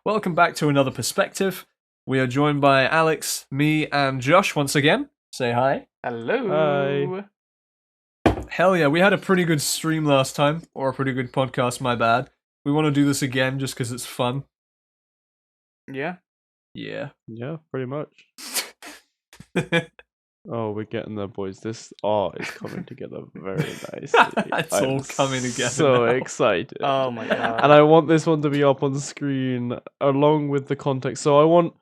Welcome back to another perspective. We are joined by Alex, me, and Josh once again. Say hi. Hello. Hell yeah, we had a pretty good stream last time, or a pretty good podcast, my bad. We want to do this again just because it's fun. Yeah. Yeah. Yeah, pretty much. Oh, we're getting there, boys. This art is coming together very nicely. It's all coming together So now. excited. Oh my god. And I want this one to be up on the screen along with the context. So I want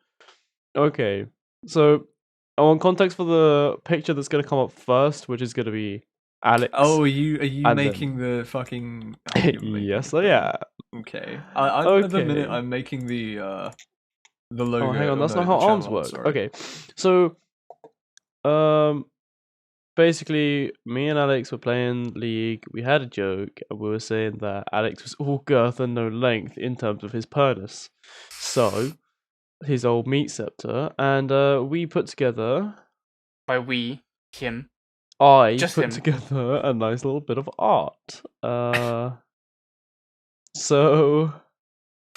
context for the picture that's gonna come up first, which is gonna be Alex. Oh, are you and making the fucking... Yes, I am. Okay. At the minute, I'm making the logo. Oh, hang on, that's no, not how the arms channel, work. sorry. Okay, so basically, me and Alex were playing League. We had a joke, and we were saying that Alex was all girth and no length in terms of his penis. So, his old meat scepter, and we put together. By we, him. I Just put him. together a nice little bit of art. So.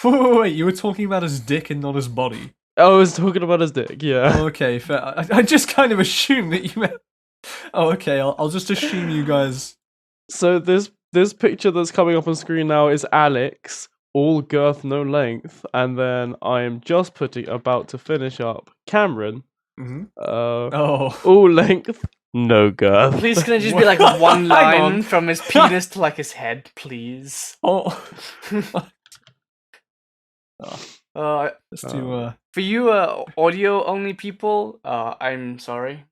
Wait, you were talking about his dick and not his body. I was talking about his dick, yeah. Oh, okay, fair. I just kind of assumed that you meant... Oh, okay, I'll just assume you guys... So this picture that's coming up on screen now is Alex, all girth, no length, and then I am just about to finish up Cameron, Mm-hmm. all length, no girth. Please can it just be like What? one Hang on. line from his penis to like his head, please? Oh, For just to... you audio only people, I'm sorry.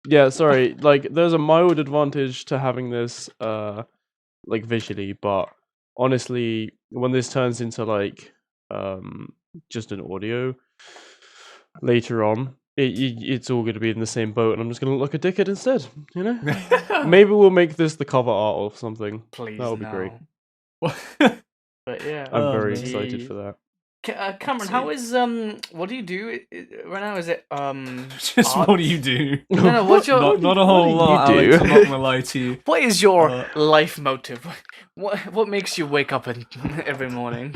Yeah, sorry. Like, there's a mild advantage to having this, like visually, but honestly, when this turns into like, just an audio later on, it's all going to be in the same boat, and I'm just going to look like a dickhead instead. You know? Maybe we'll make this the cover art or something. Please, That would be no. great. But yeah. I'm Oh, very man. excited for that. Cameron, how is what do you do right now? Is it just art? what do you do? No, what's your Not a whole lot, do you Alex, I'm not gonna lie to you. what is your life motive? What makes you wake up every morning?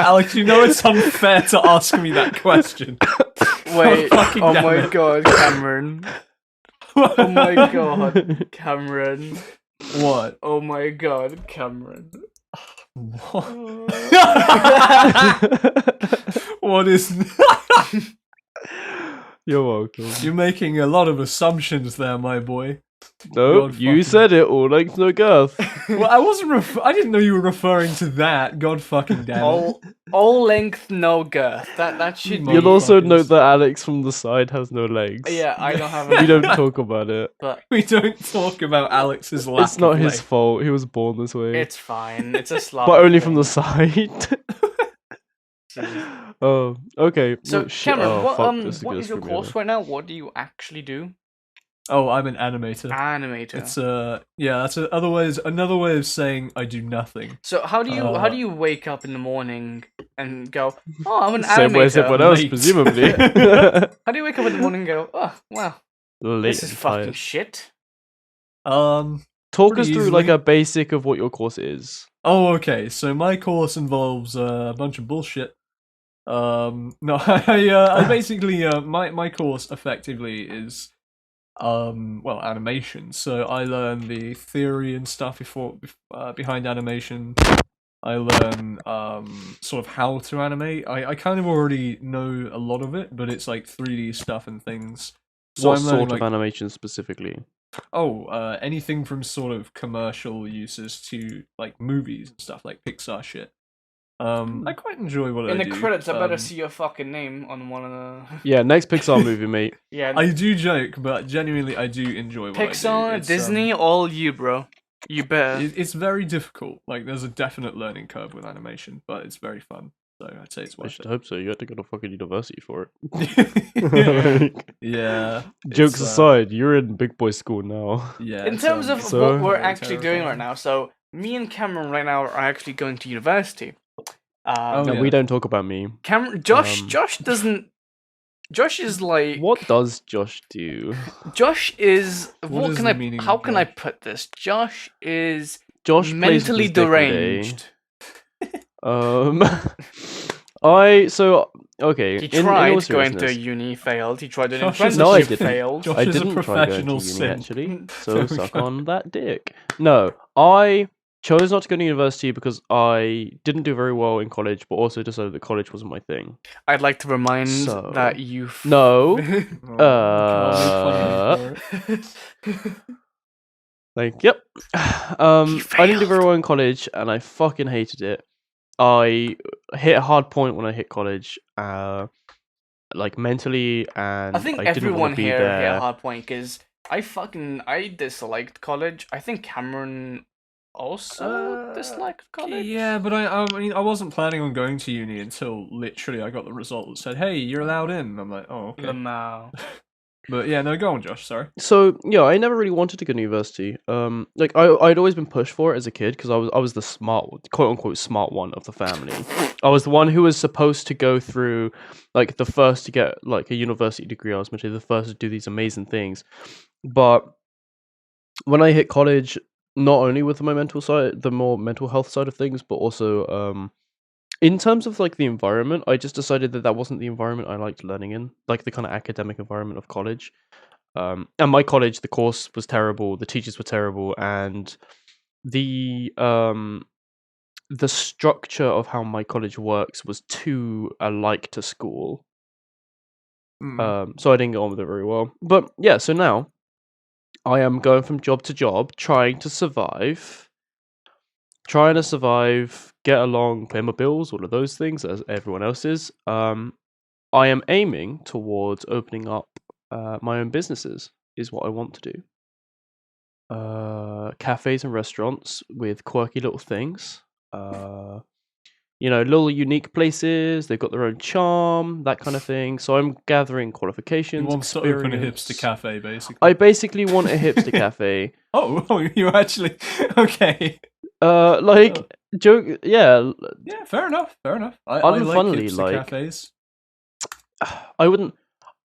Alex, you know it's unfair to ask me that question. Wait, fucking oh damn my it. god, Cameron. Oh my god, Cameron. What? Oh my god, Cameron. What? What is... You're welcome. You're making a lot of assumptions there, my boy. No, God you fucking- said it. All length, no girth. Well, I wasn't I didn't know you were referring to that. God fucking damn it. All length, no girth. That should be. You'll also Motherfuckers. note that Alex from the side has no legs. Yeah, I don't have. We don't talk about it. But We don't talk about Alex's lack It's not of his leg. fault. He was born this way. it's fine. It's a slap. But only from the side. Oh, okay. So Oh, shit. Cameron, Oh, what fuck, this is what gonna is your screw me course over. right now? What do you actually do? Oh, I'm an animator. Animator. It's yeah, that's another way of saying I do nothing. So how do you wake up in the morning and go, oh, I'm an Same way as animator? everyone else, mate. presumably. How do you wake up in the morning and go, oh, wow, Late this is and fucking tired. shit? Talk us pretty through like easily. a basic of what your course is. Oh, okay. So my course involves a bunch of bullshit. No, I basically my course effectively is well, animation. So I learn the theory and stuff behind animation. I learn sort of how to animate. I kind of already know a lot of it, but it's like 3D stuff and things. So What I'm learning, sort of like, animation specifically? anything from sort of commercial uses to like movies and stuff, like Pixar shit. I quite enjoy what In I the do. credits, I better see your fucking name on one of the. Yeah, next Pixar movie, mate. Yeah. I do joke, but genuinely I do enjoy what I do. Pixar, It's, Disney, all you, bro. You better. It's very difficult. Like, there's a definite learning curve with animation, but it's very fun. So I'd say it's I worth should it. hope so. You had to go to fucking university for it. Yeah. Jokes it's, aside, you're in big boy school now. Yeah. In terms of so what we're very actually doing right terrifying. now, so me and Cameron right now are actually going to university. Oh, No, yeah. we don't talk about me. Josh doesn't. Josh is like. What does Josh do? Josh is. What is can the I? meaning How of can I Josh? put this? Josh is Josh plays with mentally his dick all day. deranged. Um, I so okay. He in all tried going to seriousness, uni, failed. He tried an Josh is No, I apprenticeship, didn't. failed. Josh I is a didn't try going to professional uni simp. actually, There so we suck go. on that dick. No, I chose not to go to university because I didn't do very well in college, but also decided that college wasn't my thing. I'd like to remind So, that you. no, Oh, can't make fun of me for it. like yep. I didn't do very failed. well in college, and I fucking hated it. I hit a hard point when I hit college, like mentally, and I think I didn't want everyone to be here hit a there. hard point because I disliked college. I think Cameron also disliked college. Yeah, but I mean, I wasn't planning on going to uni until literally I got the result that said, "Hey, you're allowed in." And I'm like, "Oh, okay." Lamau. But yeah, no, go on, Josh. Sorry. So yeah, I never really wanted to go to university. Like I'd always been pushed for it as a kid because I was the quote unquote smart one of the family. I was the one who was supposed to go through, like the first to get like a university degree. I was meant to be the first to do these amazing things. But when I hit college, not only with my mental side, the more mental health side of things, but also in terms of like the environment, I just decided that wasn't the environment I liked learning in, like the kind of academic environment of college. And my college, the course was terrible, the teachers were terrible, and the um the structure of how my college works was too alike to school. So I didn't get on with it very well. But yeah, so now I am going from job to job, trying to survive, get along, pay my bills, all of those things as everyone else is. I am aiming towards opening up my own businesses. Is what I want to do. Cafes and restaurants with quirky little things. Little unique places. They've got their own charm, that kind of thing. So I'm gathering He qualifications, wants to open a hipster experience. cafe, basically. I basically want a hipster cafe. Oh, you actually okay? Like joke. Yeah, Yeah, fair enough. Fair enough. I like unfunnily, hipster like cafes.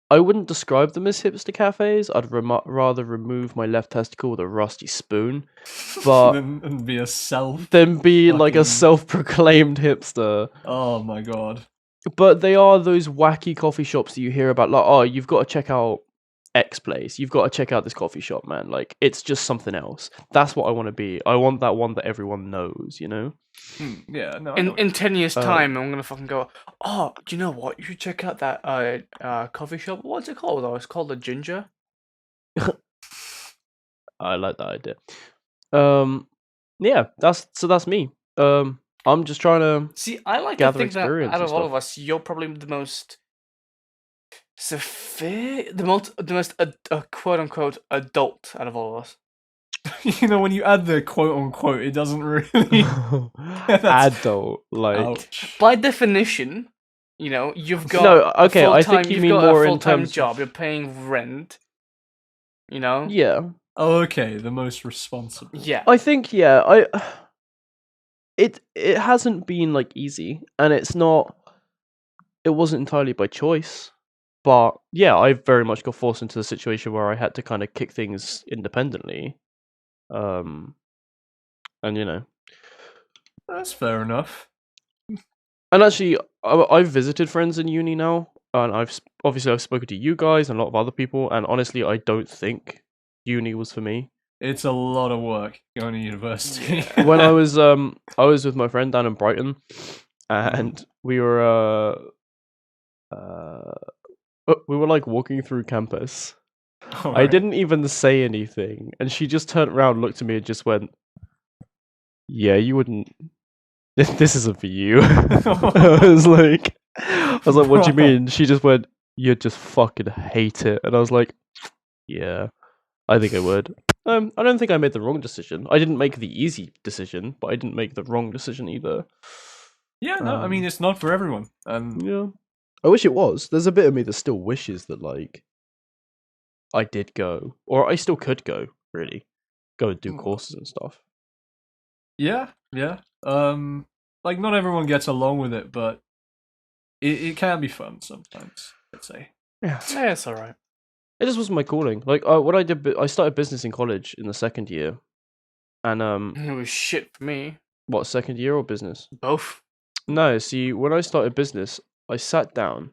I wouldn't describe them as hipster cafes. I'd rather remove my left testicle with a rusty spoon, but and be a self. then be like a fucking- self-proclaimed hipster. Oh my god. But they are those wacky coffee shops that you hear about, like, oh, you've got to check out X place. You've got to check out this coffee shop, man. Like, it's just something else. That's what I want to be. I want that one that everyone knows, you know? Yeah, no. I know In 10 years' time, I'm gonna fucking go. Oh, do you know what? You should check out that coffee shop. What's it called? Oh, it's called the Ginger. I like that idea. Yeah, that's me. I'm just trying to See, I like to gather think that experience out and of all stuff. of us, you're probably the most the most quote unquote adult out of all of us. You know, when you add the quote unquote, it doesn't really. That's- Adult, like Ouch. By definition, you've got No, okay, a I full-time, think you you've mean got more a in full-time terms of- job. You're paying rent. yeah. Oh, okay, the most responsible. Yeah. I think it hasn't been like easy, and it wasn't entirely by choice. But yeah, I very much got forced into the situation where I had to kind of kick things independently. And That's fair enough. and actually I've visited friends in uni now, and I've spoken to you guys and a lot of other people, and honestly I don't think uni was for me. It's a lot of work going to university. When I was with my friend down in Brighton, and we were like walking through campus. I Alright. didn't even say anything, and she just turned around, looked at me, and just went, "Yeah, you wouldn't. This isn't for you." I was like, "What do you mean?" She just went, "You just fucking hate it," and I was like, "Yeah, I think I would." I don't think I made the wrong decision. I didn't make the easy decision, but I didn't make the wrong decision either. Yeah, no, I mean it's not for everyone. Yeah, I wish it was. There's a bit of me that still wishes that like I did go, or I still could go. Really, go and do courses and stuff. Yeah. Like not everyone gets along with it, but it can be fun sometimes, I'd say. Yeah, Yeah, it's alright. it just wasn't my calling. Like what I did, I started business in college in the second year, and It was shit for me. what, second year or business? Both. No, see, when I started business, I sat down.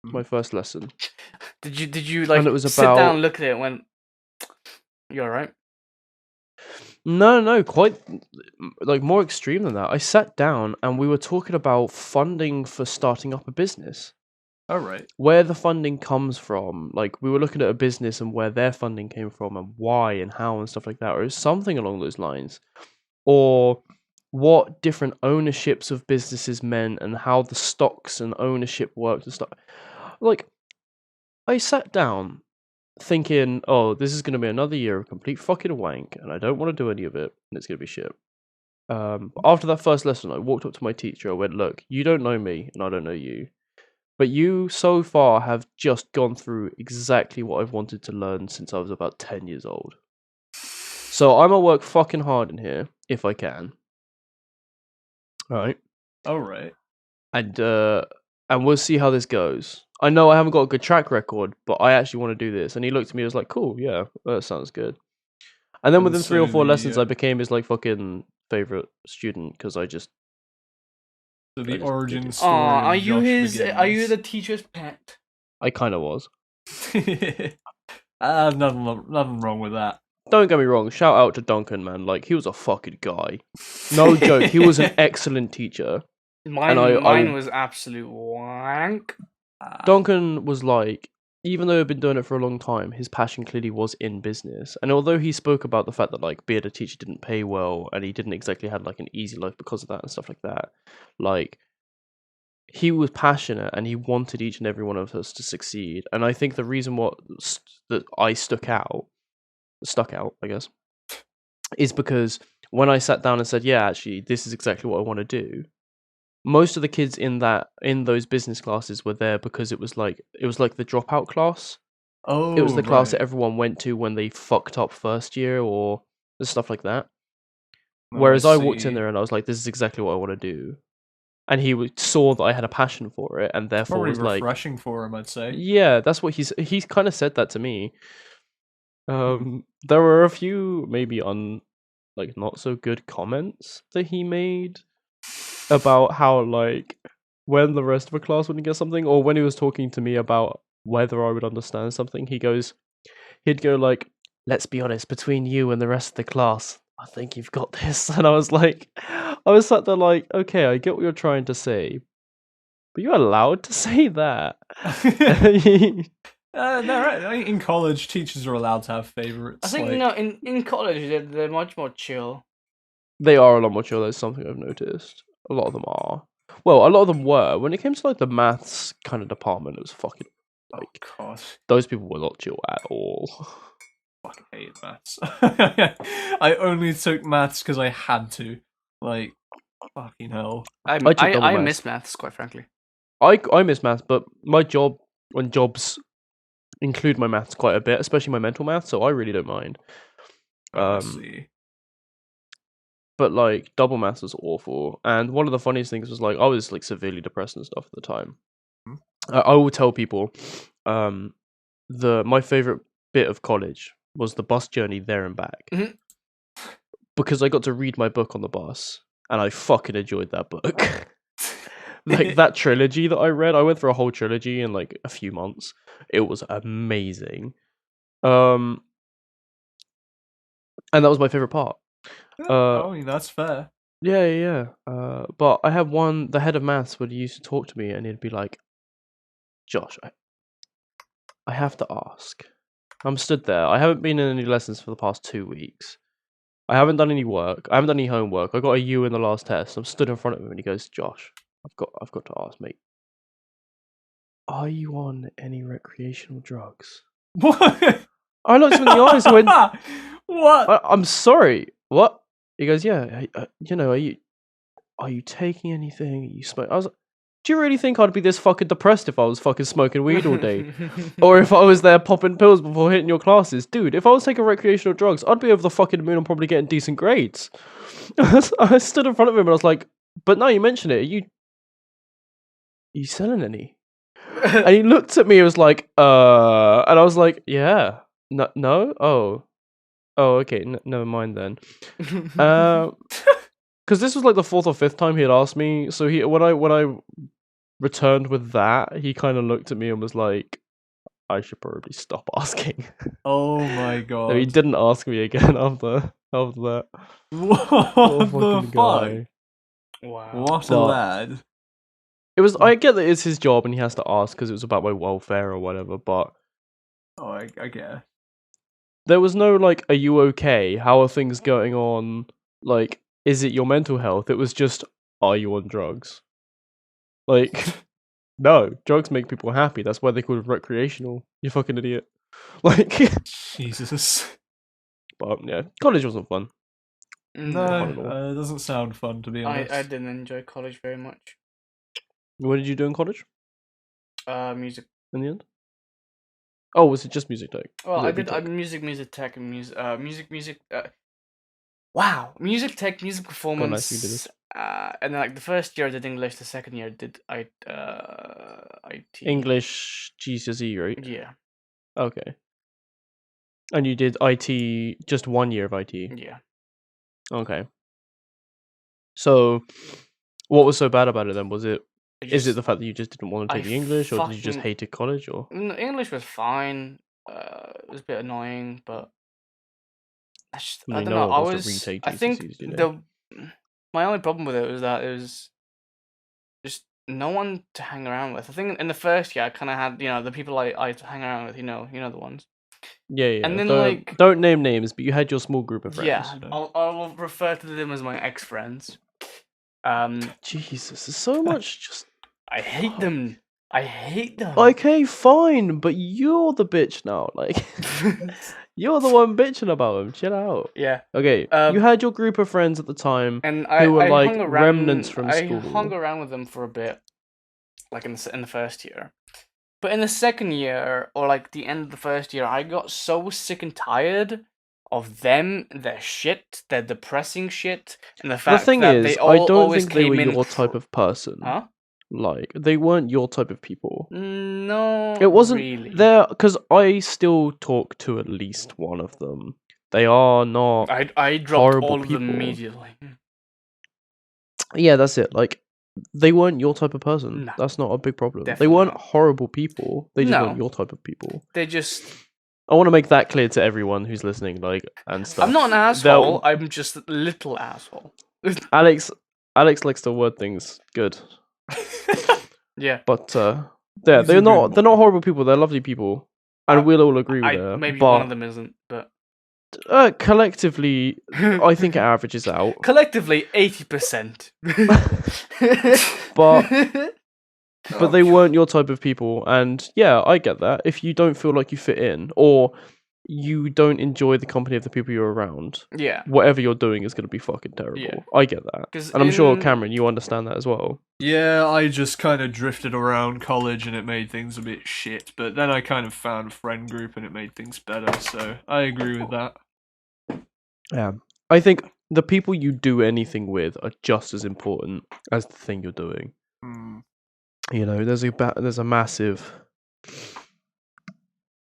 My first lesson. Did you like And it was sit down, about- and look at it, and went, "You alright?" No, quite like more extreme than that. I sat down and we were talking about funding for starting up a business. All right. Where the funding comes from. Like, we were looking at a business and where their funding came from and why and how and stuff like that, or something along those lines. Or what different ownerships of businesses meant and how the stocks and ownership worked and stuff. Like, I sat down thinking, oh, this is going to be another year of complete fucking wank, and I don't want to do any of it, and it's going to be shit. But after that first lesson, I walked up to my teacher. I went, look, you don't know me, and I don't know you. But you, so far, have just gone through exactly what I've wanted to learn since I was about 10 years old. So I'm going to work fucking hard in here, if I can. Alright? All right. And we'll see how this goes. I know I haven't got a good track record, but I actually want to do this. And he looked at me and was like, cool, yeah, that sounds good. And then And within 3 or so 4 the, lessons, I became his like fucking favorite student because I just So I the just origin did it. story. Aw, of are you Josh his? Are you begins. the teacher's pet? I kind of was. Nothing wrong with that. Don't get me wrong. Shout out to Duncan, man. Like, he was a fucking guy. No joke. He was an excellent teacher. Mine was absolute wank. Duncan was like, even though he'd been doing it for a long time, his passion clearly was in business. And although he spoke about the fact that like being a teacher didn't pay well and he didn't exactly have like an easy life because of that and stuff like that, like he was passionate and he wanted each and every one of us to succeed. And I think the reason that I stuck out, I guess, is because when I sat down and said, yeah, actually, this is exactly what I want to do. Most of the kids in those business classes were there because it was like the dropout class. Oh, It was the class right. that everyone went to when they fucked up first year or stuff like that. Oh, Whereas I walked in see. there and I was like, this is exactly what I want to do. And he saw that I had a passion for it and therefore Probably was like, refreshing for him, I'd say. yeah, that's what he's kind of said that to me. There were a few maybe like not so good comments that he made about how like when the rest of the class wouldn't get something, or when he was talking to me about whether I would understand something, he'd go like, let's be honest, between you and the rest of the class, I think you've got this. And I was sat there like, okay, I get what you're trying to say, but you're allowed to say that. No, right. In college, teachers are allowed to have favorites. I think like... no, in college they're much more chill. They are a lot more chill. That's something I've noticed. A lot of them are. Well, a lot of them were. When it came to like the maths kind of department, it was fucking like God, those people were not chill at all. fucking hated maths. I only took maths because I had to. Like, fucking hell. I took double I maths. miss maths, quite frankly. I miss maths, but my job when jobs include my maths quite a bit, especially my mental maths, so I really don't mind. I see. But like double maths was awful, and one of the funniest things was like I was like severely depressed and stuff at the time. I will tell people, my favorite bit of college was the bus journey there and back, because I got to read my book on the bus, and I fucking enjoyed that book. Like that trilogy that I read, I went through a whole trilogy in like a few months. It was amazing. And that was my favorite part. I mean, that's fair. Yeah. But I had the head of maths would used to talk to me and he'd be like, Josh, I have to ask. I'm stood there. I haven't been in any lessons for the past 2 weeks. I haven't done any work. I haven't done any homework. I got a U in the last test. I'm stood in front of him and he goes, Josh, I've got to ask, mate. Are you on any recreational drugs? What? I looked him in the eyes and went, what? I'm sorry. What? He goes, yeah. Are you taking anything? Are you smoking? I was like, do you really think I'd be this fucking depressed if I was fucking smoking weed all day? Or if I was there popping pills before hitting your classes? Dude, if I was taking recreational drugs, I'd be over the fucking moon and probably getting decent grades. I stood in front of him and I was like, but now you mention it, are you selling any? And he looked at me and was like, and I was like, yeah. No? Oh, okay, never mind then. Because because this was like the 4th or 5th time he had asked me. So when I returned with that, he kind of looked at me and was like, "I should probably stop asking." Oh my No, he god. didn't ask me again after that. What the fucking fuck? Wow. What a But- lad. It was. I get that it's his job and he has to ask because it was about my welfare or whatever. But Oh, I guess. there was no like, "Are you okay? How are things going on? Like, is it your mental health?" It was just, "Are you on drugs?" Like, no, drugs make people happy. That's why they call it recreational. You fucking idiot. Like, Jesus. but yeah, college wasn't fun. No, fun at all. it doesn't sound fun to be honest. I didn't enjoy college very much. What did you do in college Music. in the end? Oh, was it just music tech? Well, Was I it did VTech? music tech, and music. Wow, music tech, music performance. you did it. And then like the first year I did English, the second year I did IT. English GCSE, right? Yeah, Okay. And you did IT, just 1 year of IT. yeah. Okay. So, what was so bad about it then? Was it? Is it the fact that you just didn't want to I take the English, or did you just fucking- hated college, or? English was fine. It was a bit annoying, but Well, I you don't know know. what I was to was. retake I think GCSEs, you know? my only problem with it was that it was just no one to hang around with. I think in the first year I kind of had the people I hang around with. You know the ones. Yeah. And then, don't name names, but you had your small group of friends. Yeah, I'll refer to them as my ex friends. Jesus, there's so much just. I hate them. I hate them. Okay, fine, but you're the bitch now. Like, you're the one bitching about them. Chill out. Yeah, Okay, you had your group of friends at the time. and who were, I like, hung around, remnants from I school. hung around with them for a bit, like in the first year. But in the second year, or like the end of the first year, I got so sick and tired of them, their shit, their depressing shit, and the The fact thing that is, they I don't always think they were came in your type of person. Huh? Like, they weren't your type of people. No, It wasn't really. there, because I still talk to at least one of them. They are not. I dropped horrible all of them people. immediately. Yeah, that's it. Like, they weren't your type of person. No, That's not a big problem. They definitely weren't not. horrible people. They just No. weren't your type of people. They just. I want to make that clear to everyone who's listening, like, and stuff. I'm not an asshole. I'm just a little asshole. Alex likes to word things good, Yeah. but yeah, He's a they're good not boy. horrible people. They're lovely people, and we'll all agree with that. Maybe but one of them isn't, but collectively, I think it averages out. collectively 80%. But they weren't your type of people, and yeah, I get that. If you don't feel like you fit in, or you don't enjoy the company of the people you're around, Yeah. whatever you're doing is going to be fucking terrible. Yeah. I get that. 'Cause And I'm sure, in- Cameron, you understand that as well. Yeah, I just kind of drifted around college and it made things a bit shit, but then I kind of found a friend group and it made things better, so I agree with that. Yeah. I think the people you do anything with are just as important as the thing you're doing. Hmm. You know, there's a massive.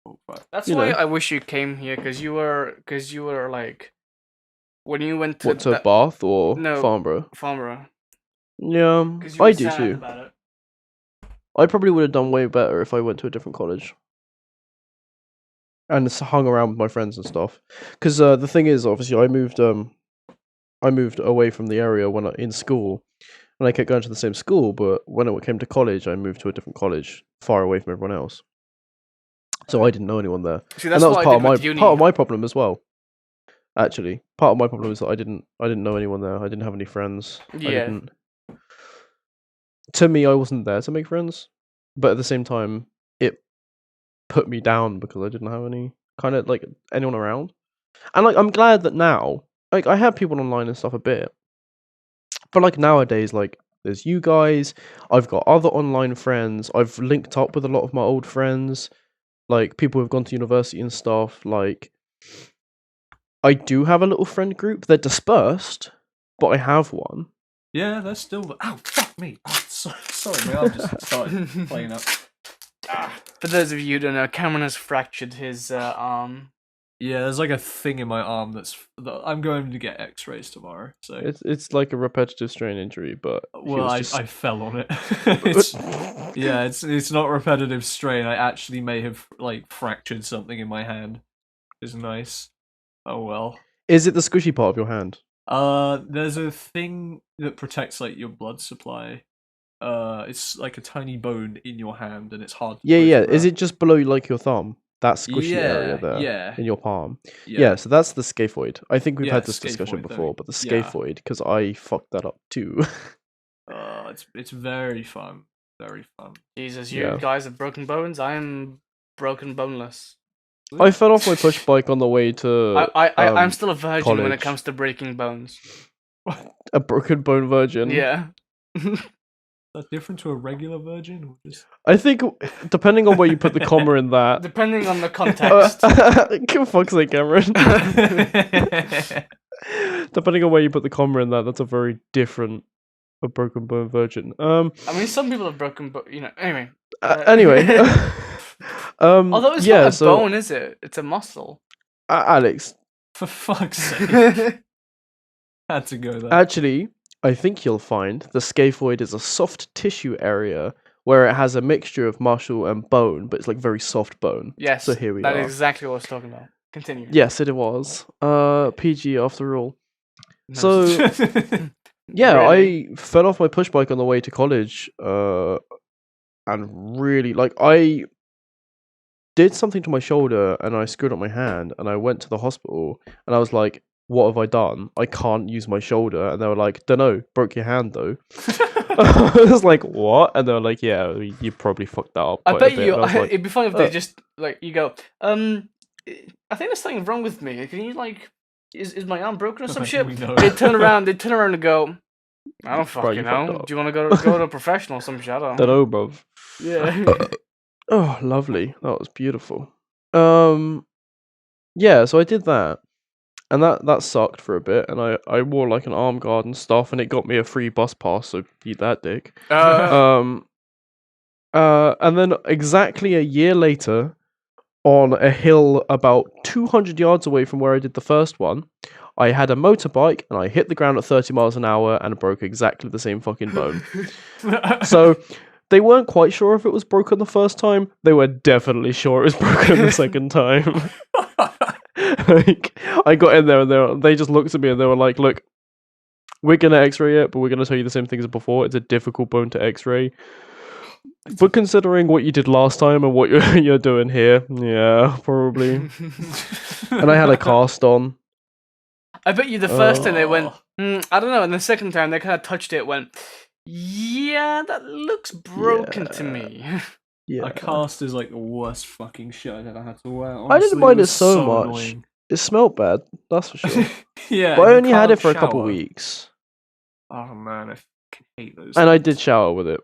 Oh, fuck. That's You why know. I wish you came here, because you were like, when you went to What, to Bath or No. Farnborough? Farnborough. Yeah, 'Cause you I were do sad too. about it. I probably would have done way better if I went to a different college and hung around with my friends and stuff. Because the thing is, obviously, I moved away from the area in school, and I kept going to the same school. But when it came to college, I moved to a different college, far away from everyone else. So I didn't know anyone there, See, and that's that was what I part did of with uni. my problem as well. Actually, part of my problem is that I didn't know anyone there. I didn't have any friends. Yeah. To me, I wasn't there to make friends, but at the same time, it put me down because I didn't have any kind of like anyone around. And like, I'm glad that now, like, I have people online and stuff a bit, but like nowadays, like, there's you guys. I've got other online friends. I've linked up with a lot of my old friends, like people who've gone to university and stuff. Like, I do have a little friend group. They're dispersed, but I have one. Yeah, that's still. Ow, fuck me. Oh, sorry, man. I've just started playing up. For those of you who don't know, Cameron has fractured his arm. Yeah, there's like a thing in my arm that I'm going to get X-rays tomorrow. So It's like a repetitive strain injury, but well, I fell on it. It's not repetitive strain. I actually may have like fractured something in my hand. It's nice. Oh well. Is it the squishy part of your hand? There's a thing that protects like your blood supply. It's like a tiny bone in your hand, and it's hard to Yeah. push Is around. it just below like your thumb? That squishy area Yeah, there yeah, in your palm. yeah. Yeah, so that's the scaphoid. I think we've Yeah, had this discussion scaphoid, before, but the yeah. scaphoid, because I fucked that up too. It's very fun, very fun. Jesus, you Yeah. guys have broken bones. I am broken boneless. I fell off my push bike on the way to I'm still a virgin when it college. comes to breaking bones. A broken bone virgin. Yeah. That's different to a regular virgin, or just I think depending on where you put the comma in that. Depending on the context. Fuck's sake, Cameron. Depending on where you put the comma in that, that's a very different a broken bone virgin. I mean, some people have broken, but anyway. Anyway. Although it's not a bone, is it? It's a muscle. Alex. For fuck's sake. Had to go there. Actually, I think you'll find the scaphoid is a soft tissue area where it has a mixture of muscle and bone, but it's like very soft bone. Yes. So here we are. are. That is exactly what I was talking about. Continue. Yes, it was. PG after all. No. So yeah, Really? I fell off my push bike on the way to college, and really I did something to my shoulder and I screwed up my hand and I went to the hospital and I was like, what have I done? I can't use my shoulder. And they were like, dunno, broke your hand though. I was like, what? And they were like, yeah, you probably fucked that up. I bet you. Like, it'd be funny if they just you go, I think there's something wrong with me. Can you is my arm broken or some shit? They turn around and go, I don't fucking know. Do you want to go to a professional or some shit? I don't know, bruv. Yeah. Oh, lovely. That was beautiful. Yeah, so I did that. And that sucked for a bit, and I wore like an arm guard and stuff, and it got me a free bus pass, so eat that dick. And then exactly a year later, on a hill about 200 yards away from where I did the first one, I had a motorbike, and I hit the ground at 30 miles an hour, and broke exactly the same fucking bone. So they weren't quite sure if it was broken the first time. They were definitely sure it was broken the second time. Like, I got in there and they just looked at me and they were like, look, we're going to x-ray it, but we're going to tell you the same thing as before. It's a difficult bone to x-ray. But considering what you did last time and what you're doing here, yeah, probably. And I had a cast on. I bet you the first time they went, I don't know, and the second time they kind of touched it, went, yeah, that looks broken to me. Yeah. A cast is like the worst fucking shit I've ever had to wear. Honestly, I didn't mind it so much. Annoying. It smelled bad, that's for sure. Yeah, but I only had it for a couple weeks. Oh man, I fucking hate those. And I did shower with it.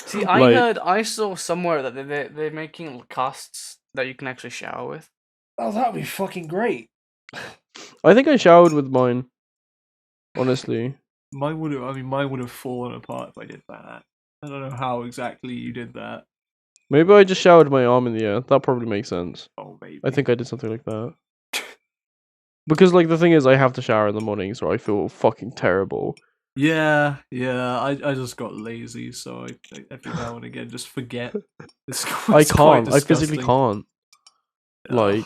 See, I saw somewhere that they're making casts that you can actually shower with. Oh, that would be fucking great. I think I showered with mine. Honestly. Mine would have fallen apart if I did that. I don't know how exactly you did that. Maybe I just showered my arm in the air. That probably makes sense. Oh, maybe. I think I did something like that. Because, like, the thing is, I have to shower in the mornings or I feel fucking terrible. Yeah. I just got lazy, so I every now and again just forget. I can't. I physically can't. Like,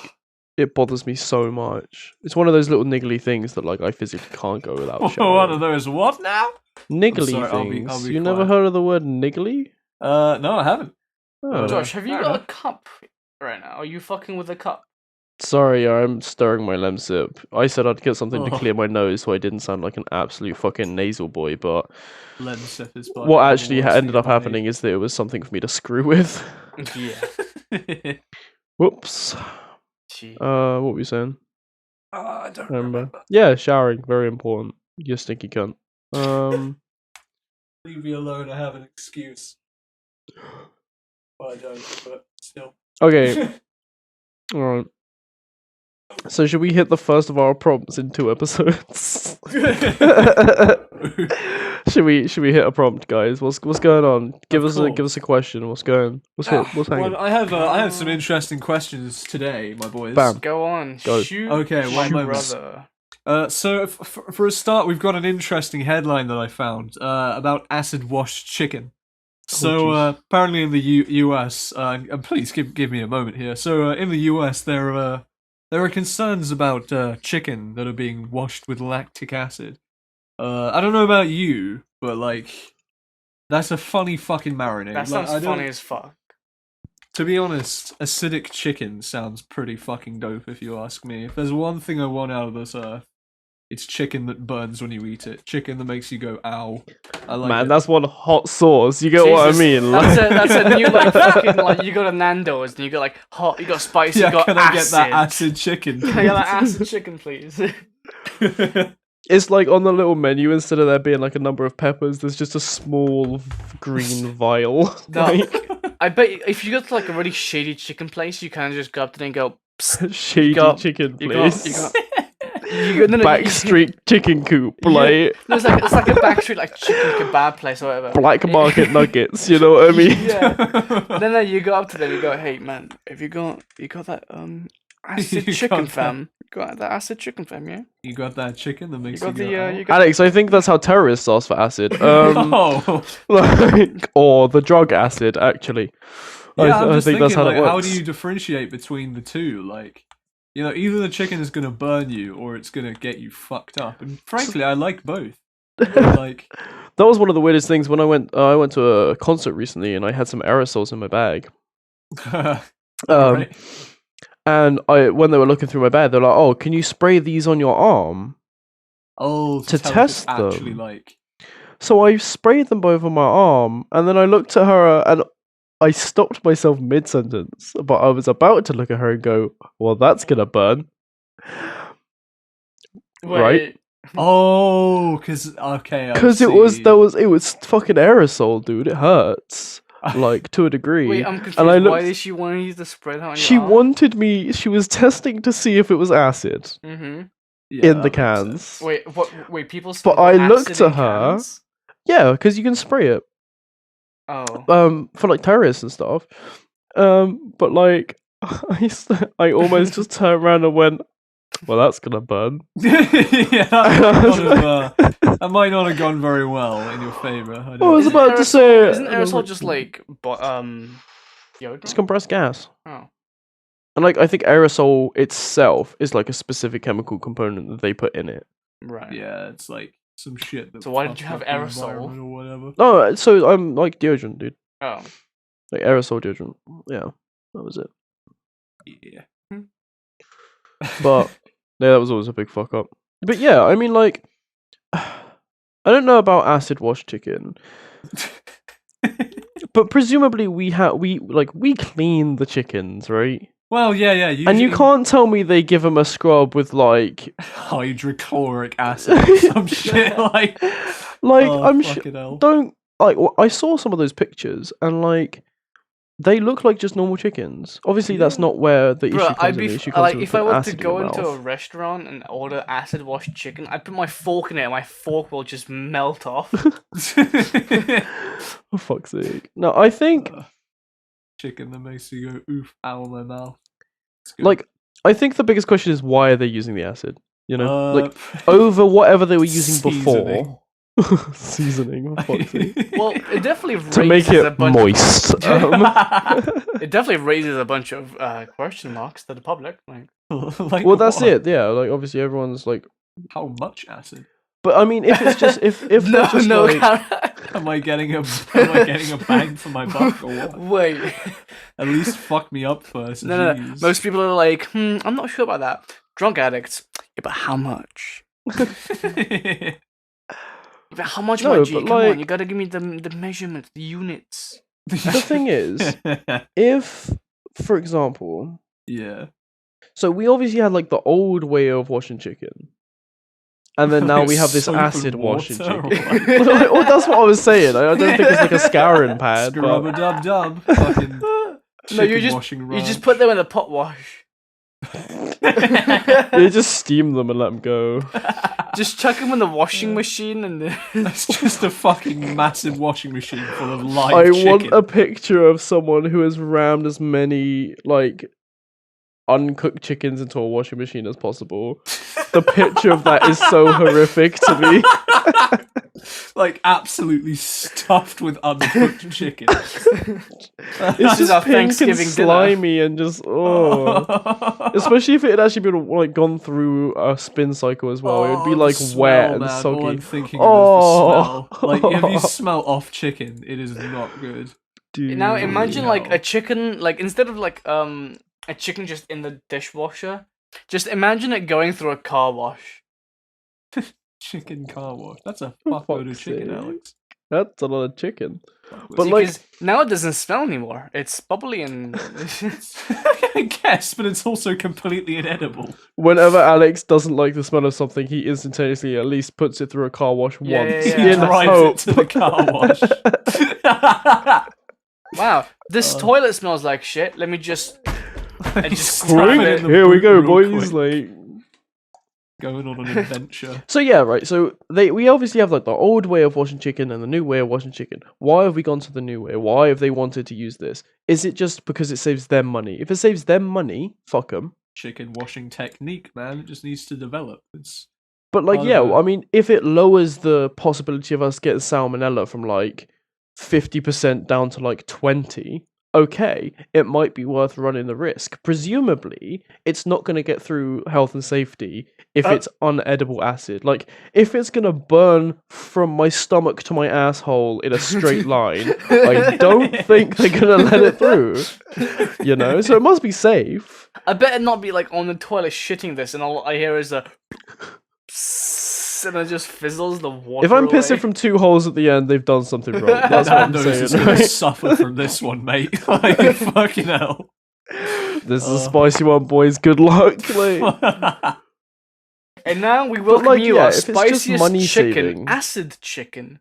it bothers me so much. It's one of those little niggly things that, like, I physically can't go without showering. One of those what now? Niggly things. I'll be you never heard of the word niggly? No, I haven't. Oh. Josh, have you got a cup right now? Are you fucking with a cup? Sorry, I'm stirring my lemsip. I said I'd get something to clear my nose so I didn't sound like an absolute fucking nasal boy, but lemsip is what actually ended up happening is that it was something for me to screw with. Yeah. Whoops. What were you saying? I don't remember. Yeah, showering, very important. You stinky cunt. Leave me alone, I have an excuse. Well, I don't, but still. Okay. Alright. So should we hit the first of our prompts in 2 episodes? should we hit a prompt, guys? What's going on? Give us a question. What's hanging? Well, I have some interesting questions today, my boys. Bam. Go on. Go. Shoot Okay, my one moment. brother. So for a start, we've got an interesting headline that I found about acid washed chicken. So apparently in the U.S., and please give me a moment here. So in the U.S., there are concerns about chicken that are being washed with lactic acid. I don't know about you, but like, that's a funny fucking marinade. That sounds funny as fuck. To be honest, acidic chicken sounds pretty fucking dope if you ask me. If there's one thing I want out of this earth, it's chicken that burns when you eat it. Chicken that makes you go, ow. I like Man, it. that's one hot sauce. You get what I Jesus, mean? That's a new like fucking like you go to Nando's and you got like hot, you got spicy, Yeah, you got can acid. I get that acid chicken? Can I get that acid chicken, please? It's like on the little menu, instead of there being like a number of peppers, there's just a small green vial. No. Like, I bet if you go to like a really shady chicken place, you kind of just go up to them and go, Psst, shady got- chicken you place. got, you got, no, Backstreet chicken coop, like No, it's like a backstreet like chicken kebab place or whatever. black market nuggets. You know what I mean? Yeah. Then you go up to them, you go, hey man, have you got that acid You chicken, got that- fam? You got that acid chicken, fam? Yeah. You got that chicken that You makes got you the go, you got. Alex, I think that's how terrorists ask for acid. oh. Like, or the drug acid, actually. Yeah, I I'm just think thinking, that's how like, it works. how do you differentiate between the two? Like, you know, either the chicken is gonna burn you or it's gonna get you fucked up. And frankly, I like both. Like, That was one of the weirdest things when I went to a concert recently and I had some aerosols in my bag. right. And when they were looking through my bag, they're like, "Oh, can you spray these on your arm?" Oh, to tell if test it's actually them. like. So I sprayed them both on my arm, and then I looked at her and I stopped myself mid-sentence, but I was about to look at her and go, "Well, that's gonna burn." Right? Oh, because okay, Because it was fucking aerosol, dude. It hurts, like, to a degree. Wait, I'm confused. And I Why looked- did she want you to spread that on your She arm? wanted me. She was testing to see if it was acid Mm-hmm. Yeah, in the that makes cans. sense. Wait, what? Wait, people. But put I acid looked in at her. cans? Yeah, because you can spray it. Oh. For like terrorists and stuff. But like, I almost just turned around and went, "Well, that's gonna burn." Yeah, that might not have gone very well in your favor. I was Isn't about to aerosol- say, Isn't I was aerosol like, just like deodorant? it's compressed gas, Oh. and like I think aerosol itself is like a specific chemical component that they put in it. Right. Yeah, it's like some shit. That So why did fucks you have up the aerosol? environment or whatever? No, so I'm like deodorant, dude. Oh. Like aerosol deodorant. Yeah, that was it. Yeah. But yeah, that was always a big fuck up. But yeah, I mean, like, I don't know about acid wash chicken, but presumably we clean the chickens, right? Well, yeah. And you usually can't tell me they give them a scrub with like, hydrochloric acid or some shit like. Oh, I'm sure. fucking hell. Don't like. I saw some of those pictures and like. They look like just normal chickens. Obviously, that's not where the issue Bro, comes in. The issue comes like in if I with were to acid in go your into a mouth. restaurant and order acid washed chicken, I put my fork in it and my fork will just melt off. For fuck's sake. No, I think Chicken that makes you go oof out of my mouth. It's good. like I think the biggest question is why are they using the acid? You know, like Uh, over whatever they were using seasoning. before. Seasoning, for fuck's sake. Well, it definitely raises To make a it bunch moist. It definitely raises a bunch of question marks to the public. Like, like Well, that's what? it. Yeah, like obviously everyone's like, How much acid? but I mean, if it's just if they're just like, Am I getting a bang for my buck or what? Wait. At least fuck me up first. No. jeez. Most people are like, I'm not sure about that. Drunk addicts. Yeah, but how much? But how much, No, my G? but Come on, like- you gotta give me the measurements, the units. the thing is, if for example, yeah. so we obviously had like the old way of washing chicken. And then now Like we have this soap and acid washing water or chicken. what? Well, that's what I was saying. I don't think it's like a scouring pad. Scrub a But dub dub. Fucking No, you chicken just washing you just ranch. put them in a pot wash. You just steam them and let them go. Just chuck them in the washing machine and That's just a fucking massive washing machine full of live I chicken. want a picture of someone who has rammed as many like uncooked chickens into a washing machine as possible. The picture of that is so horrific to me. Like absolutely stuffed with uncooked chicken. It's is our just pink and Thanksgiving dinner. slimy and just Especially if it had actually been like gone through a spin cycle as well, it would be the like smell, wet and man. All soggy. I'm thinking of is the smell. Like if you smell off chicken, it is not good. Dude. Now imagine like hell. a chicken, like instead of like a chicken just in the dishwasher, just imagine it going through a car wash. Chicken car wash. That's a For fuckload of fuck's chicken, sake. Alex. That's a lot of chicken. But See, like- 'cause now it doesn't smell anymore. It's bubbly and I guess, but it's also completely inedible. Whenever Alex doesn't like the smell of something, he instantaneously at least puts it through a car wash Yeah, once. yeah, He yeah. In drives hope. it to the car wash. wow, this toilet smells like shit. Let me just Just strap Quick, it in the here we boot go, real boys. quick. Like, Going on an adventure. so yeah, right. So we obviously have like the old way of washing chicken and the new way of washing chicken. Why have we gone to the new way? Why have they wanted to use this? Is it just because it saves them money? If it saves them money, fuck them. Chicken washing technique, man. It just needs to develop. It's But like, Oh, yeah, no. I mean, if it lowers the possibility of us getting salmonella from like 50% down to like 20, okay, it might be worth running the risk. Presumably, it's not going to get through health and safety if it's unedible acid. Like, if it's going to burn from my stomach to my asshole in a straight line, I don't think they're going to let it through. You know, so it must be safe. I better not be like on the toilet shitting this, and all I hear is a and it just fizzles the water. If I'm away. pissing from 2 holes at the end, they've done something wrong. That's what I'm Nando's is saying. gonna Right? suffer from this one, mate. Like fucking hell. This is a spicy one, boys. Good luck. Like, And now we welcome like, you yeah, our if it's just spiciest money chicken, saving- acid chicken.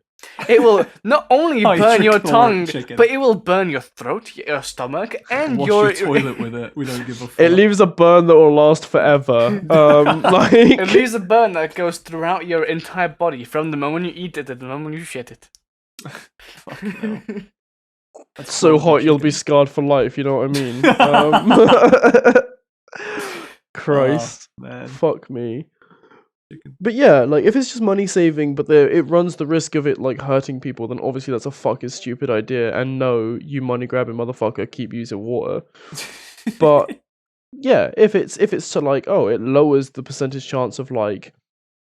It will not only burn your Hydrochloric tongue, chicken. but it will burn your throat, your stomach, and Wash your your toilet with it. We don't give a fuck. it leaves a burn that will last forever. Like, It leaves a burn that goes throughout your entire body from the moment you eat it to the moment you shit it. Fucking hell. That's so horrible hot you'll be chicken. scarred for life. You know what I mean? Christ, Oh, man. fuck me. Chicken. But yeah, like if it's just money saving, but it runs the risk of it like hurting people, then obviously that's a fucking stupid idea. And no, you money grabbing motherfucker, keep using water. But yeah, if it's to like, oh, it lowers the percentage chance of like,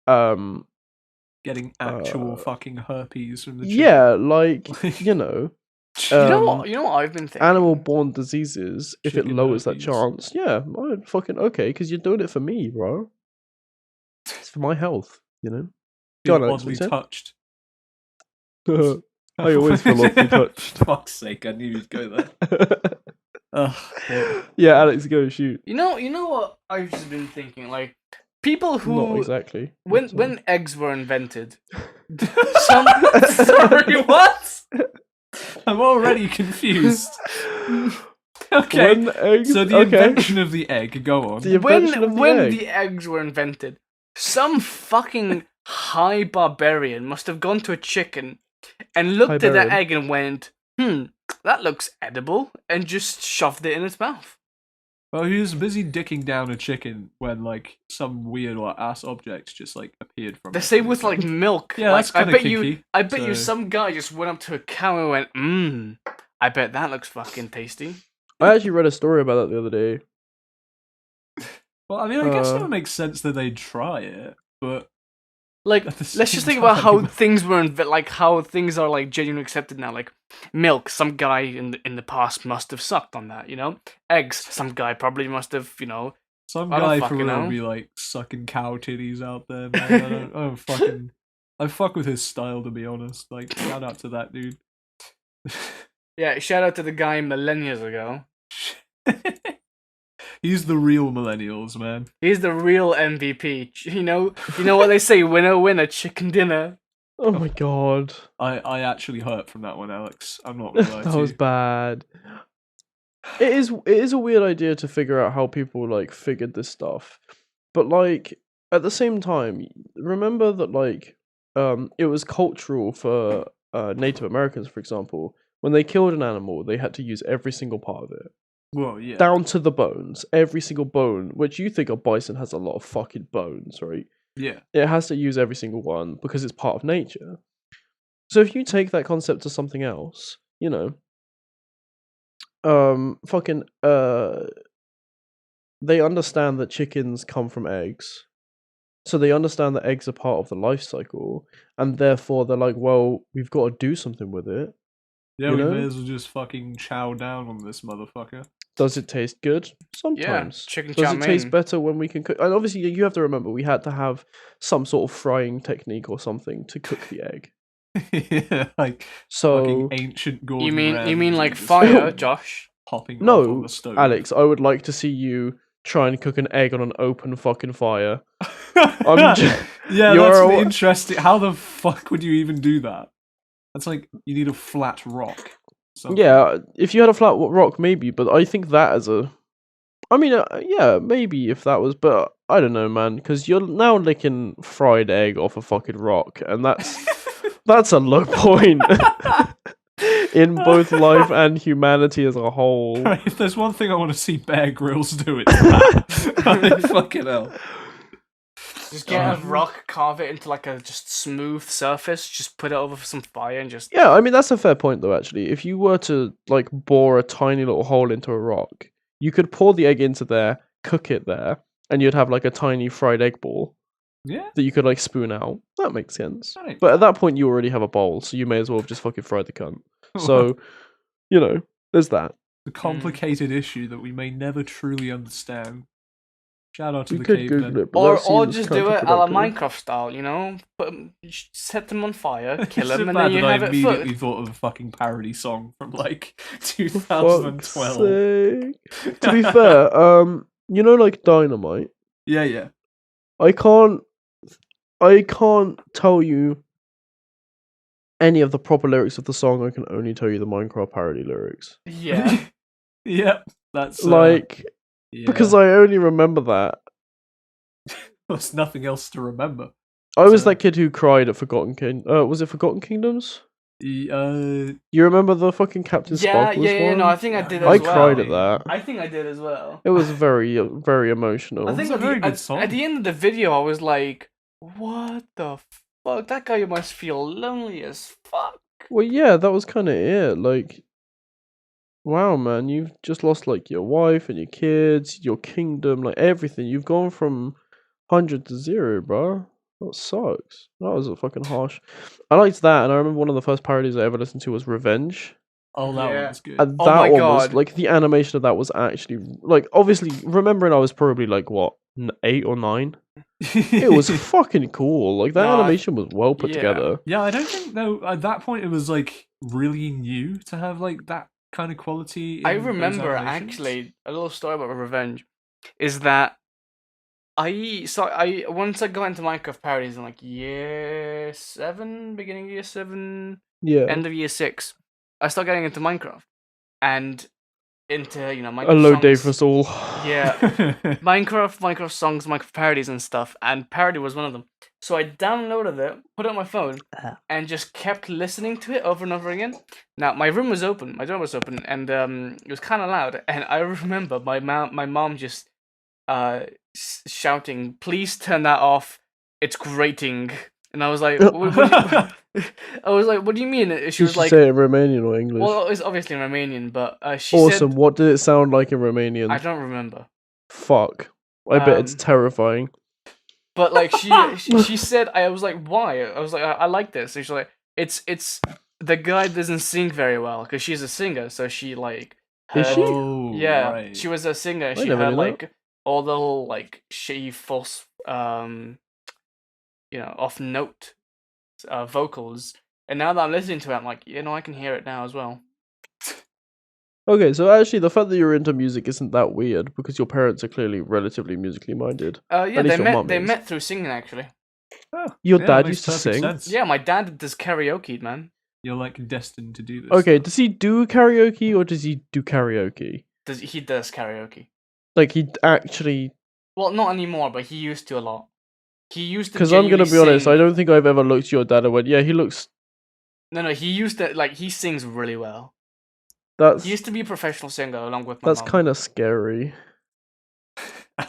Getting actual fucking herpes from the chicken. yeah, like you know, You know what I've been thinking? animal-borne diseases. If it Chicken lowers that herpes. chance, yeah, I'm fucking okay, because you're doing it for me, bro. It's for my health, you know. Feel Go on, Alex, oddly what you touched. said? I always feel oddly touched. Fuck's sake, I knew you'd go there. Ugh, yeah. Yeah, Alex, go shoot. You know what I've just been thinking? Like people who Not exactly. when eggs were invented, some sorry what? I'm already confused. Okay, When eggs, so the okay. invention of the egg, go on. The invention of the when egg. the eggs were invented, some fucking high barbarian must have gone to a chicken and looked at that Hibarian. egg and went, that looks edible, and just shoved it in its mouth. Well, he was busy dicking down a chicken when, like, some weird or ass objects just, like, appeared from The it. same with like milk. Yeah, like, that's I kinda bet kinky, I bet you so- some guy just went up to a cow and went, I bet that looks fucking tasty. I actually read a story about that the other day. Well, I mean, I guess it Uh, would make sense that they'd try it, but Like, At the let's same just think about how time- things were, like how things are like genuinely accepted now. Like milk, some guy in the past must have sucked on that, you know. Eggs, some guy probably must have, you know. some I don't guy for fucking real know. would be, like, sucking cow titties out there, man. I don't fucking... I fuck with his style, to be honest. Like, shout out to that dude. Yeah, shout out to the guy millennia ago. He's the real millennials, man. He's the real MVP. You know what they say: winner, winner, chicken dinner. Oh my god. I actually hurt from that one, Alex. I'm not gonna lie That to was you. bad. it is a weird idea to figure out how people like figured this stuff, but like at the same time, remember that like it was cultural for Native Americans, for example, when they killed an animal, they had to use every single part of it. Well, yeah. Down to the bones, every single bone, which you think a bison has a lot of fucking bones, right? Yeah. It has to use every single one because it's part of nature. So if you take that concept to something else, you know, they understand that chickens come from eggs. So they understand that eggs are part of the life cycle, and therefore they're like, well, we've got to do something with it. Yeah, You we know? may as well just fucking chow down on this motherfucker. Does it taste good? Sometimes. chicken Does chow it taste mein. better when we can cook? And obviously, you have to remember we had to have some sort of frying technique or something to cook the egg. Yeah, like So fucking ancient Gordon You mean Ramsay like just fire, Josh? popping up on no, the stove. Alex, I would like to see you try and cook an egg on an open fucking fire. I'm just, Yeah, you're that's a- interesting. How the fuck would you even do that? That's like you need a flat rock. Something. Yeah, if you had a flat rock, maybe, but I think that as a. I mean, yeah, maybe if that was, but I don't know, man, because you're now licking fried egg off a fucking rock, and that's a low point in both life and humanity as a whole. Right, if there's one thing I want to see Bear Grylls do, it's that. Fucking hell. Just get a rock, carve it into like a just smooth surface, just put it over some fire and just. Yeah, I mean that's a fair point though. Actually, if you were to like bore a tiny little hole into a rock, you could pour the egg into there, cook it there, and you'd have like a tiny fried egg ball Yeah. that you could like spoon out. That makes sense. That ain't But at that point, you already have a bowl, so you may as well have just fucking fried the cunt. So, you know, there's that. the complicated issue that we may never truly understand. Shout out to We the could cavemen. Google it, but Or that seems just do it a counterproductive. la Minecraft style, you know? Set them on fire, kill It's them, so and bad then you that I have it immediately food. thought of a fucking parody song from like Fuck's 2012. sake. To be fair, you know, like Dynamite. Yeah. I can't tell you any of the proper lyrics of the song. I can only tell you the Minecraft parody lyrics. Yeah. Yep. That's Like, yeah. because I only remember that. There's nothing else to remember. I was So- that kid who cried at Forgotten was it Forgotten Kingdoms? Yeah, You remember the fucking Captain Sparkles one? no, I think I did as I well. cried at that. I think I did as well. It was very, very emotional. I think a at very the, good at, song. at the end of the video, I was like, what the fuck? That guy must feel lonely as fuck. Well, yeah, that was kind of it. Like, wow, man, you've just lost like your wife and your kids, your kingdom, like everything. You've gone from 100 to 0, bro. That sucks. That was a fucking harsh. I liked that, and I remember one of the first parodies I ever listened to was Revenge. oh, that Yeah. one was good. And Oh that my one was God. like the animation of that was actually like obviously remembering I was probably like what 8 or 9. It was fucking cool. Like that No, animation was well put yeah. together. Yeah, I don't think though at that point it was like really new to have like that kind of quality. I in those remember animations. actually a little story about Revenge is that once I got into Minecraft parodies in like year 7, beginning of year 7, Yeah. end of year 6, I started getting into Minecraft and into Minecraft A low songs. day for us all. Yeah, Minecraft songs, Minecraft parodies and stuff, and parody was one of them. So I downloaded it, put it on my phone, and just kept listening to it over and over again. Now my room was open, my door was open, and it was kind of loud. And I remember my mom just shouting, "Please turn that off! It's grating." And I was like, "What do you mean?" She She was should like, say it in Romanian or English. "Well, it's obviously in Romanian, but she Awesome. said What did it sound like in Romanian? I don't remember." Fuck. I bet it's Um, terrifying. But like she said, I was like, why? I was like, I like this. And she's like, it's the guy doesn't sing very well because she's a singer, so she like Is heard- she? Oh, Yeah, right. she was a singer. I She never heard knew that. like all the little like shitty false off note vocals. And now that I'm listening to it, I'm like, I can hear it now as well. Okay, so actually, the fact that you're into music isn't that weird because your parents are clearly relatively musically minded. Yeah, At least they your met. mum They is. met through singing actually. Oh, Your yeah, dad that used makes to perfect sing? sense. Yeah, my dad does karaoke, man. You're like destined to do this. Okay, stuff. does he do karaoke or does he do karaoke? he does karaoke. Like he actually. Well, not anymore, but he used to a lot. He used to. Because I'm gonna be honest, I sing. don't think I've ever looked at your dad and went, "Yeah, he looks." No, he used to he sings really well. That's He used to be a professional singer along with my that's mum. kind of scary.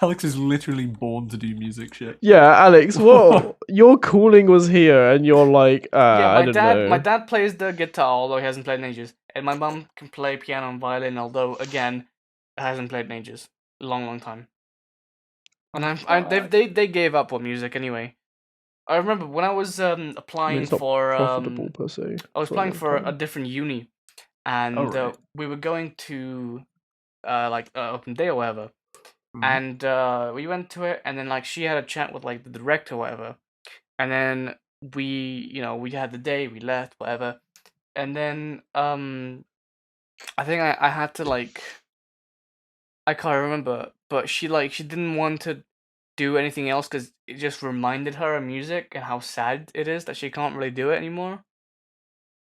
Alex is literally born to do music shit. Yeah, Alex, what your calling was here, and you're like, Yeah, I don't know. my dad plays the guitar, although he hasn't played in ages, and my mum can play piano and violin, although again, hasn't played in ages, long time. And they gave up on music anyway. I remember when I was applying it's not for profitable per se. I was applying for a different uni, and right. we were going to open day or whatever. Mhm. And we went to it, and then she had a chat with the director or whatever, and then we had the day, we left whatever, and then I think I had to I can't remember, but she didn't want to do anything else because it just reminded her of music and how sad it is that she can't really do it anymore,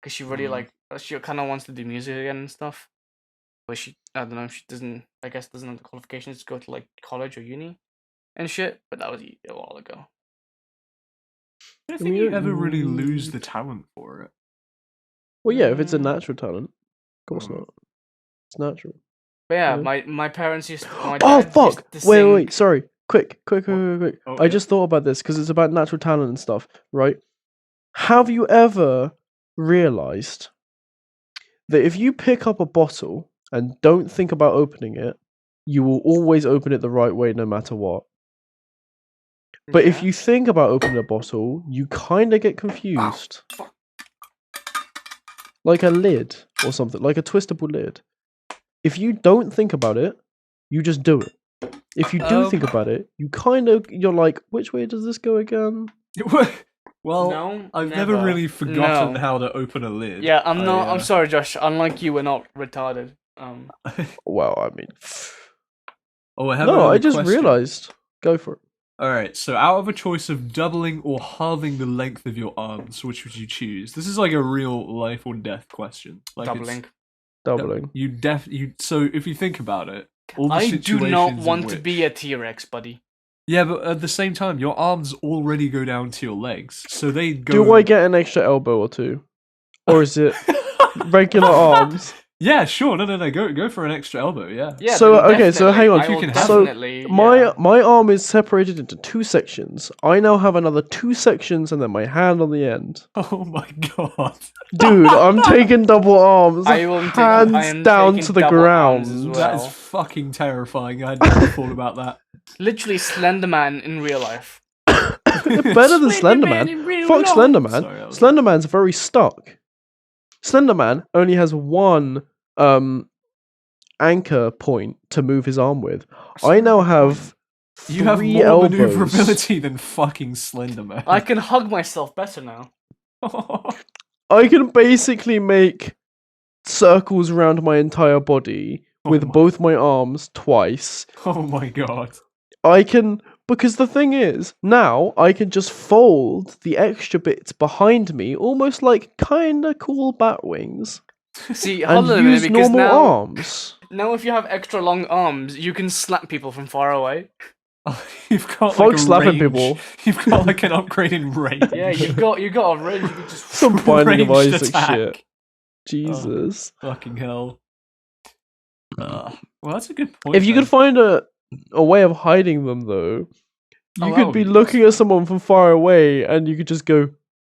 because she really she kind of wants to do music again and stuff. But I don't know, she doesn't have the qualifications to go to college or uni and shit. But that was a while ago. I don't think you ever really lose the talent for it. Well, yeah, if it's a natural talent, of course not. It's natural. But yeah, my parents used. Oh fuck! Used to wait! Sorry. Quick! Oh, I just thought about this because it's about natural talent and stuff, right? Have you ever realized that if you pick up a bottle and don't think about opening it, you will always open it the right way no matter what? But if you think about opening a bottle, you kind of get confused. Like a lid or something, like a twistable lid. If you don't think about it, you just do it. If you do think about it, you're like, which way does this go again? Well, no, I've never really forgotten how to open a lid. Yeah, I'm not. I'm sorry, Josh. Unlike you, we're not retarded. Well, I mean. I just realized. Go for it. Alright, so out of a choice of doubling or halving the length of your arms, which would you choose? This is like a real life or death question. Doubling. So if you think about it, all the I situations do not want to be a T-Rex, buddy. Yeah, but at the same time, your arms already go down to your legs, so they go. Do I get an extra elbow or two, or is it regular arms? Yeah, sure. No. Go for an extra elbow. Yeah. Yeah. So okay, so hang on. My arm is separated into two sections. I now have another two sections, and then my hand on the end. Oh my god, dude! I'm taking double arms, hands down to the ground. Well. That is fucking terrifying. I never thought about that. Literally Slenderman in real life. Better than Slenderman. Fuck Slenderman. Slenderman's very stuck. Slenderman only has one anchor point to move his arm with. I now have you have more elbows. maneuverability than fucking Slenderman. I can hug myself better now. I can basically make circles around my entire body with both my arms twice. Oh my god. I can, because the thing is, now I can just fold the extra bits behind me, almost like kinda cool bat wings. See, and hold on use a minute, normal now, arms. Now, if you have extra long arms, you can slap people from far away. You've got Fuck slapping people. You've got like an upgrade in range. Yeah, you got a range. You can just some Binding of Isaac attack. Shit. Jesus. Oh, fucking hell. Well, that's a good point. If you could find a way of hiding them, though, you could be looking at someone from far away, and you could just go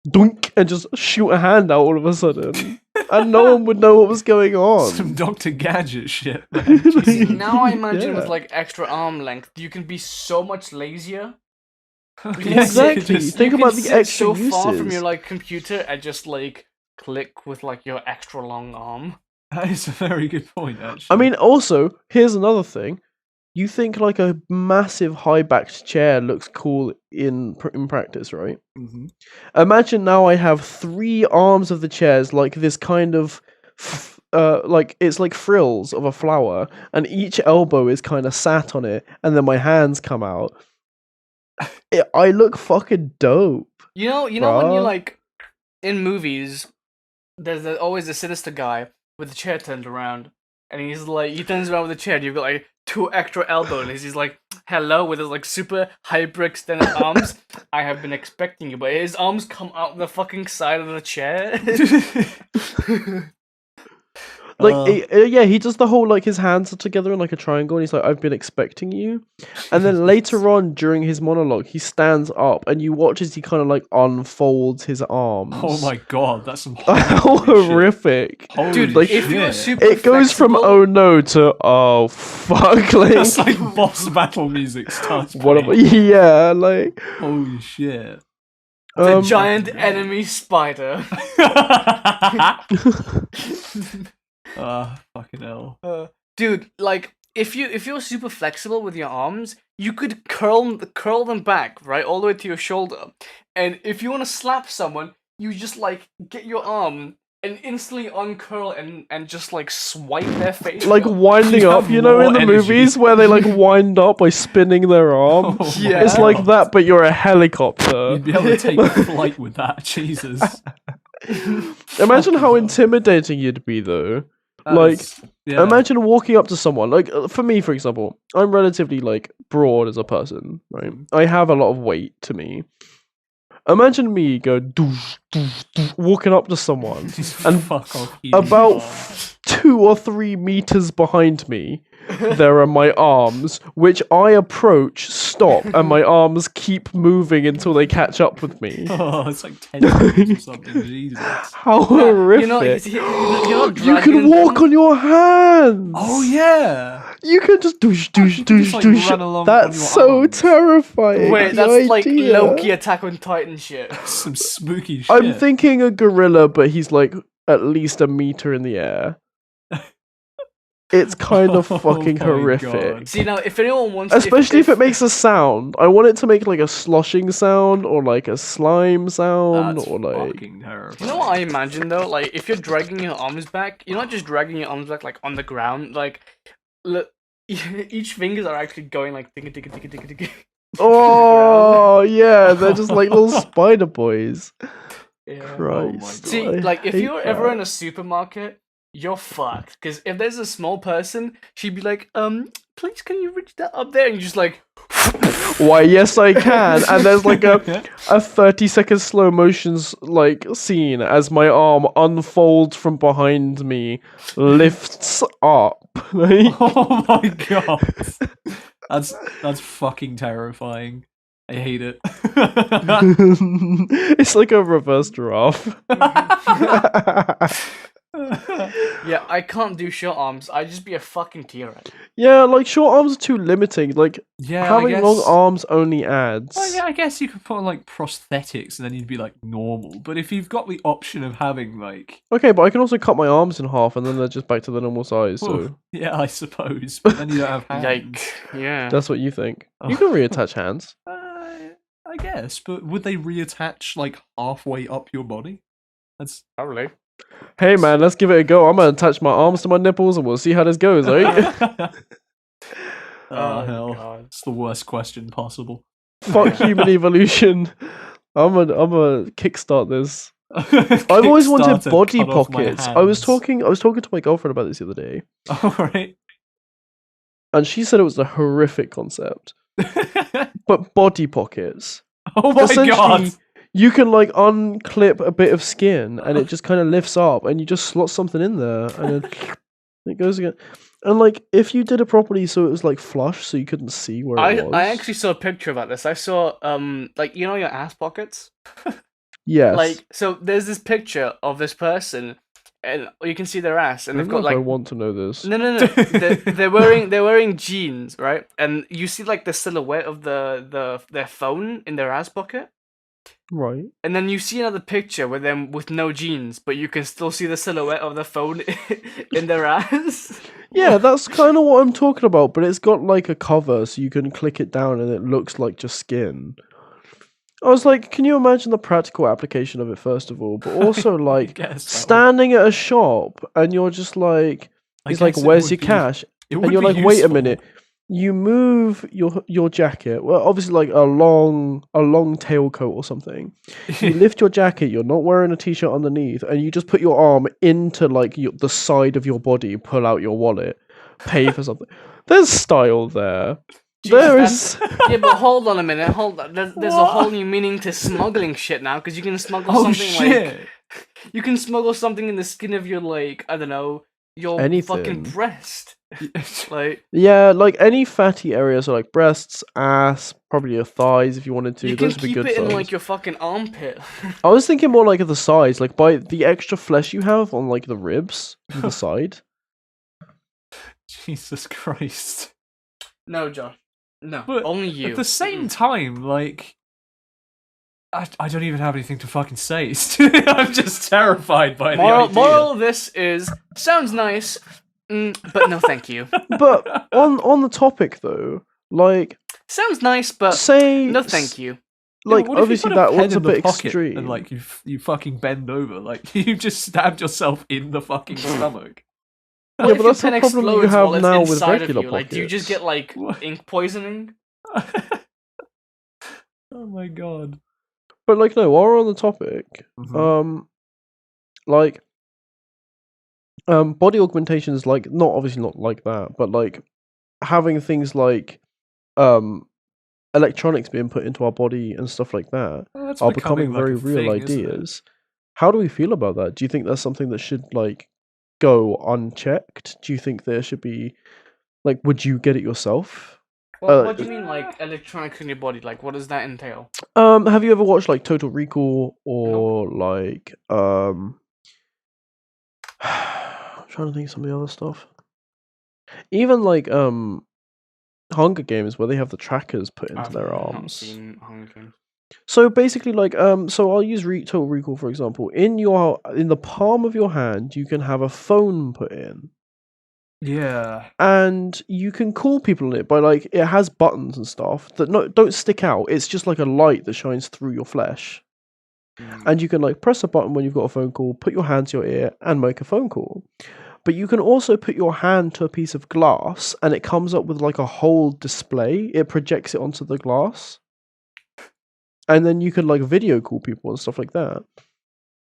doink and just shoot a hand out all of a sudden, and no one would know what was going on. Some Dr. Gadget shit. Now I imagine with extra arm length, you can be so much lazier. Exactly. Think about the extra so uses. Far from your computer and just click with your extra long arm. That is a very good point, actually. I mean, also, here's another thing. You think a massive high-backed chair looks cool in practice, right? Mm-hmm. Imagine now I have three arms of the chairs like this kind of, it's like frills of a flower, and each elbow is kind of sat on it, and then my hands come out. I look fucking dope. You know when you in movies, there's always a sinister guy with the chair turned around, and he's like, he turns around with a chair, and you've got like 2 extra elbows, and he's like, hello, with his like super hyper extended arms. I have been expecting you, but his arms come out the fucking side of the chair. Like, yeah, he does the whole, like, his hands are together in, like, a triangle, and he's like, I've been expecting you. And then later on, during his monologue, he stands up, and you watch as he kind of, like, unfolds his arms. Oh my god, that's some How holy shit. horrific. Holy Dude, like, if you're shit. super It goes from, flexible- oh no, to, oh fuck, like... That's like boss battle music starts What playing. yeah, like... Holy shit. the giant enemy spider. Fucking hell. Dude, like if you're super flexible with your arms, you could curl them back, right, all the way to your shoulder. And if you want to slap someone, you just like get your arm and instantly uncurl and just like swipe their face. Like up. winding You up, have you know, in more the energy. movies where they like wind up by spinning their arm. Oh my Yeah. It's like God. that, but you're a helicopter. You'd be able to take flight with that. Jesus. Imagine how hell. intimidating you'd be, though. That Like, is- yeah. Imagine walking up to someone. Like, for me, for example, I'm relatively like broad as a person, right? I have a lot of weight to me. Imagine me go doosh, doosh, doosh, walking up to someone Just and fuck off. you about are. 2 or 3 meters behind me. There are my arms, which I approach, stop, and my arms keep moving until they catch up with me. Oh, it's like 10 minutes or something. Jesus. How Yeah, horrific! you're not You can dragging walk them. on your hands. Oh, yeah. You can just douche, douche, You can douche, just, like, douche. run along That's on your so arms. terrifying. Wait, the that's like idea. Loki Attack on Titan shit. Some spooky shit. I'm thinking a gorilla, but he's like at least a meter in the air. It's kind of Oh fucking my horrific. God. See, now if anyone wants, Especially if it makes a sound. I want it to make like a sloshing sound or like a slime sound That's or like. fucking terrifying. You know what I imagine though? Like if you're dragging your arms back, you're not just dragging your arms back like on the ground. Like, look, each fingers are actually going like ticka ticka ticka ticka ticka. Oh yeah, they're just like little spider boys. Yeah. Christ. See, I like if hate you're ever that. in a supermarket, you're fucked. Because if there's a small person, she'd be like, please can you reach that up there? And you're just like, Why, yes, I can. And there's like a 30-second slow motions like scene as my arm unfolds from behind me, lifts up. Like, Oh my god. That's fucking terrifying. I hate it. it's like a reverse giraffe. yeah, I can't do short arms. I'd just be a fucking T-Rex. Yeah, like short arms are too limiting. Like Yeah, having I guess. long arms only adds. Well, yeah, I guess you could put on like prosthetics and then you'd be like normal. But if you've got the option of having like, Okay, but I can also cut my arms in half and then they're just back to the normal size. So Oof, yeah, I suppose. But then you don't have hands. Yike. Yeah. that's what you think. You can reattach hands. I guess, but would they reattach like halfway up your body? That's Probably. Hey man, let's give it a go. I'm gonna attach my arms to my nipples and we'll see how this goes, right? oh hell, God. it's the worst question possible. Fuck human evolution. I'm gonna kickstart this. I've always wanted Kickstarter, body cut off my pockets. I was hands. talking to my girlfriend about this the other day, Alright. and she said it was a horrific concept. But body pockits. Oh my Essentially, god! you can like unclip a bit of skin and it just kind of lifts up and you just slot something in there and then it goes again. And like if you did it properly so it was like flush so you couldn't see where it was. I actually saw a picture about this. I saw like you know your ass pockets? yes. Like so there's this picture of this person and you can see their ass and I they've don't know got if I like want to know this. no. they're wearing jeans, right? And you see like the silhouette of their phone in their ass pocket. Right. And then you see another picture with them with no jeans, but you can still see the silhouette of the phone in their ass. Yeah, that's kind of what I'm talking about, but it's got like a cover so you can click it down and it looks like just skin. I was like, can you imagine the practical application of it first of all, but also like guess that would- standing at a shop and you're just like, I he's like, guess it where's would your be- cash? it And would you're be like, wait a useful. minute. you move your jacket. Well, obviously, like a long tailcoat or something. You lift your jacket. You're not wearing a t-shirt underneath, and you just put your arm into like the side of your body. Pull out your wallet, pay for something. There's style there. Jeez, There is. Yeah, but hold on a minute. Hold on. There's a What? whole new meaning to smuggling shit now, because you can smuggle Oh something shit! like you can smuggle something in the skin of your, like, I don't know, your fucking Anything. breast. Like, Yeah, like any fatty areas, so like breasts, ass, probably your thighs if you wanted to. you can Those would be keep good it in size. like your fucking armpit. I was thinking more like of the sides, like by the extra flesh you have on like the ribs, either side. Jesus Christ! No, John. No, But only you. At the same time, like, I don't even have anything to fucking say. I'm just terrified by the idea. Moral of this is, sounds nice, but no thank you. But on the topic though, like Sounds nice, but say no thank you. Yeah, like but what if you obviously put that pen one's a in the bit pocket extreme. and like you fucking bend over, like you just stabbed yourself in the fucking stomach. What Yeah, if but your that's the pen problem you explodes have while it's now with inside of regular you? Like, do you just pockets. get like What? ink poisoning? Oh my god. But like no, while we're on the topic, like body augmentations, like obviously not like that, but like having things like electronics being put into our body and stuff like that Well, that's are becoming like very a real thing, isn't it? ideas. How do we feel about that? Do you think that's something that should like go unchecked? Do you think there should be like would you get it yourself? What do you mean, like electronics in your body? Like, what does that entail? Have you ever watched like Total Recall or like I'm trying to think of some of the other stuff. Even like Hunger Games where they have the trackers put into I've their not arms. seen Hunger Games. So basically, like, so I'll use Total Recall for example. In the palm of your hand, you can have a phone put in, Yeah. and you can call people on it by like it has buttons and stuff that don't stick out. It's just like a light that shines through your flesh, and you can like press a button when you've got a phone call, put your hand to your ear, and make a phone call. But you can also put your hand to a piece of glass, and it comes up with like a whole display. It projects it onto the glass. And then you can like video call people and stuff like that.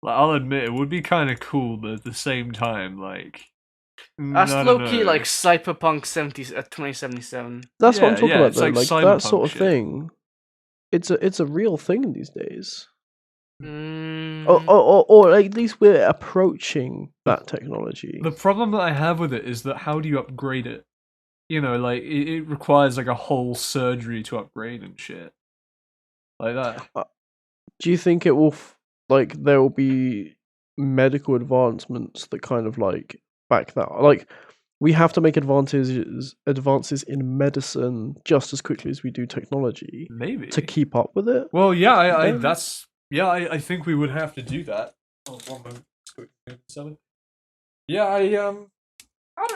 Like, I'll admit it would be kind of cool, but at the same time, like, That's I low don't key know. like Cyberpunk 2077. That's what I'm Yeah, talking yeah, about it's though. like Like that cyberpunk sort of shit. thing. It's a real thing these days. Mm. Or at least we're approaching that technology. The problem that I have with it is that how do you upgrade it? You know, like it requires like a whole surgery to upgrade and shit. Like that. Do you think it will like there will be medical advancements that kind of like back that? Like we have to make advances in medicine just as quickly as we do technology Maybe. to keep up with it. Well, yeah, Then- I think we would have to do that. Oh, 1 moment. 7. Yeah, I don't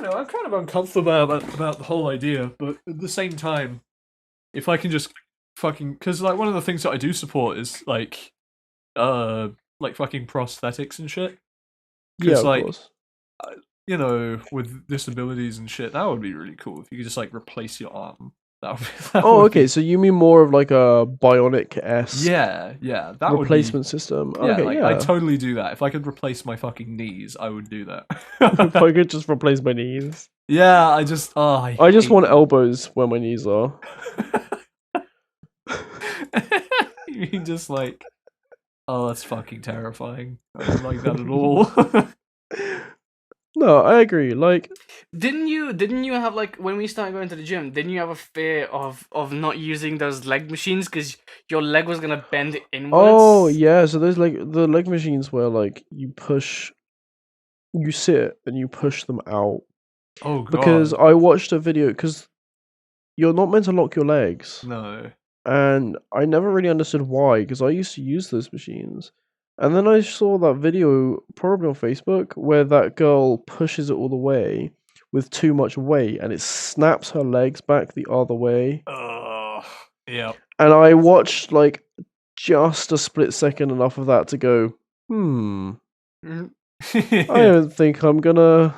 know. I'm kind of uncomfortable about the whole idea, but at the same time, if I can just fucking, because like one of the things that I do support is like fucking prosthetics and shit. Yeah, of like, course. You know, with disabilities and shit, that would be really cool if you could just like replace your arm. Oh, okay. So you mean more of like a bionic-esque Yeah, that replacement system? Yeah, Okay, like yeah. I'd totally do that. If I could replace my fucking knees, I would do that. If I could just replace my knees. Yeah, I just want elbows where my knees are. You mean just like, oh, that's fucking terrifying. I don't like that at all. No, I agree. Like, Didn't you have, like, when we started going to the gym, didn't you have a fear of not using those leg machines because your leg was gonna bend inwards? oh yeah. So there's like the leg machines where like you sit and you push them out. Oh god. Because I watched a video because you're not meant to lock your legs. No. And I never really understood why, because I used to use those machines. And then I saw that video, probably on Facebook, where that girl pushes it all the way with too much weight, and it snaps her legs back the other way. Yeah. And I watched, like, just a split second enough of that to go, I don't think I'm gonna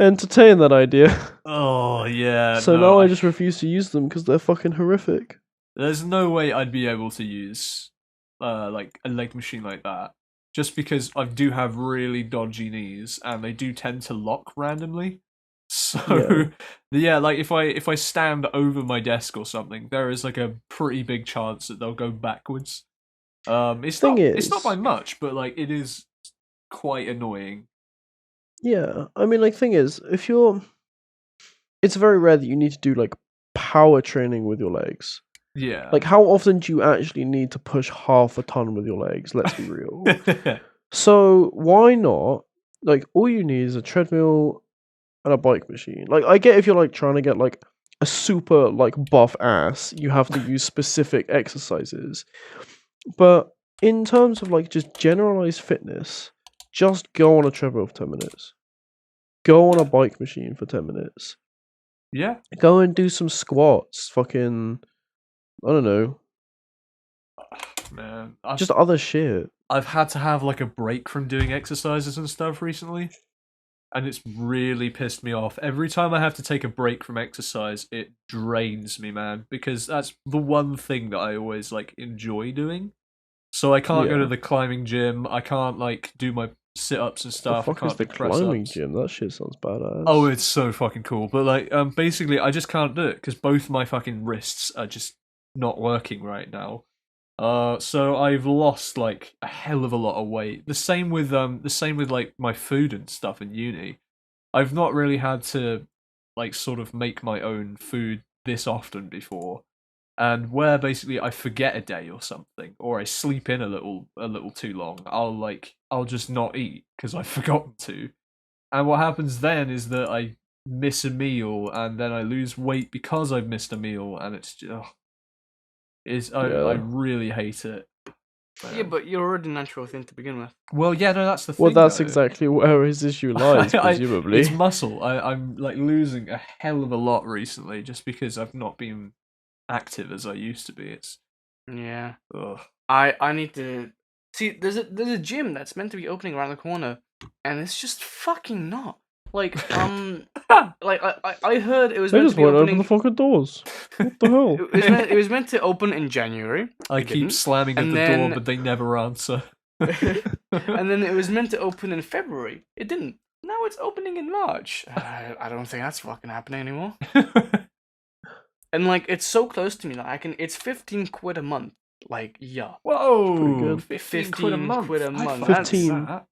entertain that idea. Oh yeah. So no, now I just refuse to use them because they're fucking horrific. There's no way I'd be able to use like a leg machine like that, just because I do have really dodgy knees and they do tend to lock randomly. So yeah, like if I stand over my desk or something, there is like a pretty big chance that they'll go backwards. It's not by much, but like it is quite annoying. Yeah, I mean, like, thing is, it's very rare that you need to do like power training with your legs. Yeah. Like, how often do you actually need to push half a ton with your legs? Let's be real. So why not? Like, all you need is a treadmill and a bike machine. Like, I get if you're like trying to get like a super like buff ass, you have to use specific exercises. But in terms of like just generalized fitness, just go on a treadmill for 10 minutes. Go on a bike machine for 10 minutes. Yeah. Go and do some squats. Fucking, I don't know. Man, Just other shit. I've had to have like a break from doing exercises and stuff recently, and it's really pissed me off. Every time I have to take a break from exercise, it drains me, man, because that's the one thing that I always like enjoy doing. So I can't go to Yeah. the climbing gym. I can't like do my sit-ups and The stuff. I fuck is can't the do climbing press-ups. gym? That shit sounds badass. Oh, it's so fucking cool. But like, basically, I just can't do it because both my fucking wrists are just not working right now. So I've lost like a hell of a lot of weight. The same with like my food and stuff in uni. I've not really had to like sort of make my own food this often before. And where basically I forget a day or something, or I sleep in a little too long, I'll just not eat because I've forgotten to. And what happens then is that I miss a meal, and then I lose weight because I've missed a meal, and it's just, I really hate it. Yeah, Man. but you're already natural thin to begin with. Well, yeah, no, that's the thing. Well, that's though. exactly where his issue lies, presumably. It's muscle. I'm like losing a hell of a lot recently just because I've not been active as I used to be. It's Yeah. ugh. I need to see. There's a gym that's meant to be opening around the corner, and it's just fucking not. Like like I heard it was They meant just to be won't open opening. the fucking doors. What the hell? It was meant to open in January. I It keep didn't. slamming at And the door, then- but they never answer. And then it was meant to open in February. It didn't. Now it's opening in March. I don't think that's fucking happening anymore. And like it's so close to me, like I can. It's 15 quid a month. Like yeah. Whoa, pretty good. 15 quid a 15 month. quid a I'd month. fuck That's- 15. that.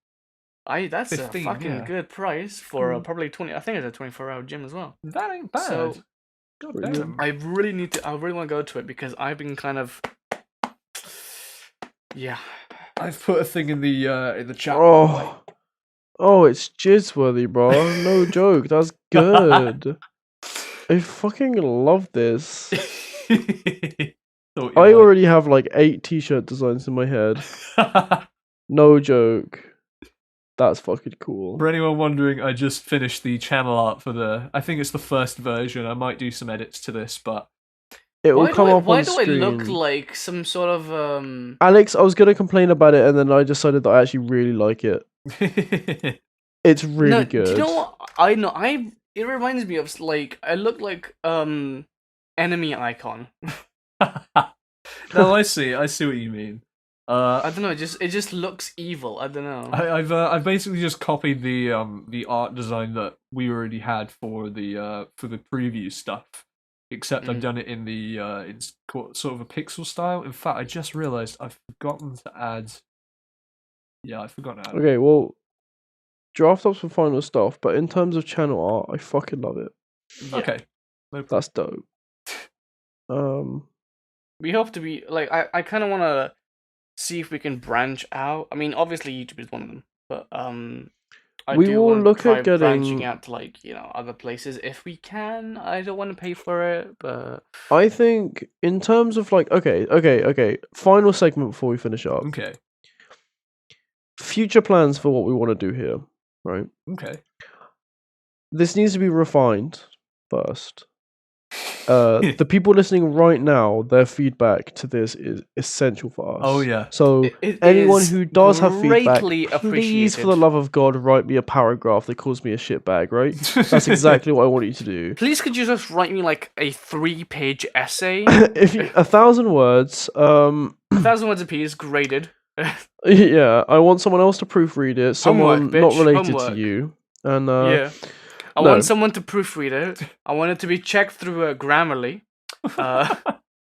That's 15, a fucking yeah. good price for Cool. probably 20. I think it's a 24-hour gym as well. That ain't bad. So, God pretty damn. good. I really need to. I really want to go to it because I've been kind of. Yeah. I've put a thing in the chat. Oh, it's jizz-worthy, bro. No joke. That's good. I fucking love this. I already have like 8 t-shirt designs in my head. No joke. That's fucking cool. For anyone wondering, I just finished the channel art for I think it's the first version. I might do some edits to this, but It will come up why on do screen. I look like some sort of Alex, I was gonna complain about it, and then I decided that I actually really like it. It's really no, good. Do you know what? I know. It reminds me of like I look like enemy icon. No, I see what you mean. I don't know. It just looks evil. I don't know. I've basically just copied the art design that we already had for the preview stuff, except I've done it in the sort of a pixel style. In fact, I just realized I've forgotten to add. Yeah, I forgot to add. Okay, well, draft ups for final stuff, but in terms of channel art, I fucking love it. Yeah. Okay, no problem. That's dope. We hope to be like I kind of want to see if we can branch out. I mean, obviously YouTube is one of them, but I We do will want to look try at getting- branching out to like other places if we can. I don't want to pay for it, but I think in terms of like okay. Final segment before we finish up. Okay. Future plans for what we want to do here, right? Okay. This needs to be refined first. the people listening right now, their feedback to this is essential for us. Oh yeah. So It anyone is who does have feedback, greatly please, for appreciated. the love of God, write me a paragraph that calls me a shitbag. Right? That's exactly what I want you to do. Please, could you just write me like a 3-page essay? If you, 1,000 words, 1,000 words apiece, graded. yeah, I want someone else to proofread it, someone not bitch, related homework. to you, and Yeah. I no. want someone to proofread it. I want it to be checked through Grammarly.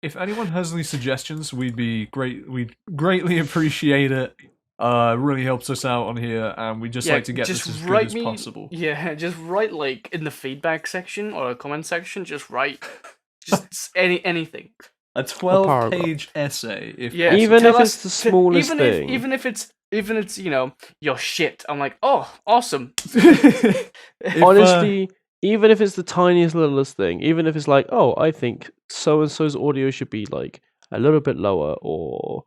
If anyone has any suggestions, we'd greatly appreciate it. It really helps us out on here, and we just like to get this as good as possible. Yeah, just write like in the feedback section or the comment section. Just write, just anything. A 12-page essay, if Yeah, possible. Even tell if us- it's the smallest even thing. even if it's your shit. I'm like, oh, awesome. Honestly, even if it's the tiniest littlest thing, even if it's like, oh, I think so and so's audio should be like a little bit lower, or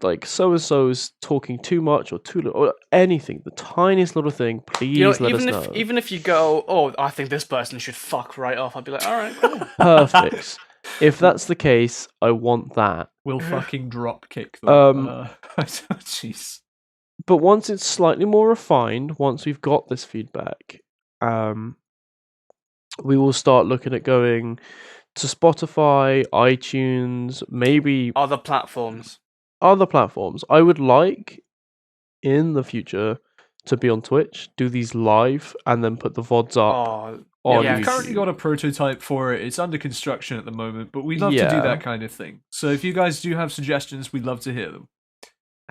like so and so's talking too much or too little, or anything, the tiniest little thing, please let us know. Even if you go, oh, I think this person should fuck right off, I'd be like, all right, cool. Perfect. If that's the case, I want that. We'll fucking drop kick them. Jeez. But once it's slightly more refined, once we've got this feedback, we will start looking at going to Spotify, iTunes, maybe Other platforms. other platforms. I would like in the future to be on Twitch, do these live, and then put the VODs up Oh, on Yeah, yeah, we've YouTube. currently got a prototype for it. It's under construction at the moment, but we'd love to do Yeah. that kind of thing. So if you guys do have suggestions, we'd love to hear them.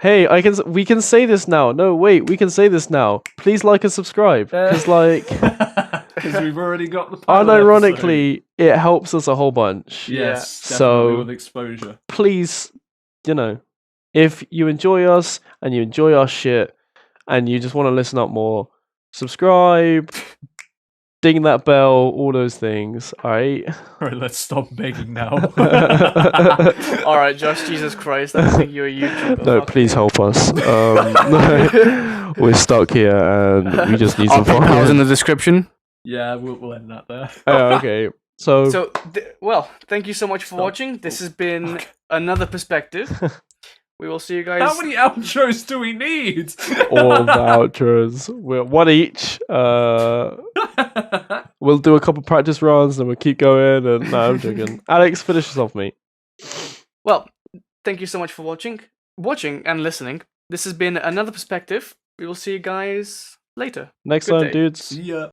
Hey, we can say this now. No, wait, we can say this now. Please like and subscribe, because like, Because we've already got the pilot episode. unironically, it helps us a whole bunch. Yes, definitely So- with exposure. Please, if you enjoy us and you enjoy our shit and you just want to listen up more, subscribe, ding that bell, all those things. All right. All right, let's stop begging now. All right, Josh, Jesus Christ, I think you're a YouTuber. No, Fuck please me. help us. We're stuck here and we just need I'll some put those in fun. the description. Yeah, we'll end that there. Okay. So, So, thank you so much for Stop. watching. This has been another perspective. We will see you guys. How many outros do we need? all the outros, we're one each. We'll do a couple practice runs and we'll keep going. And no, I'm joking. Alex, finish us off, mate. Well, thank you so much for watching and listening. This has been another perspective. We will see you guys later. Next Good time, day. dudes. See ya.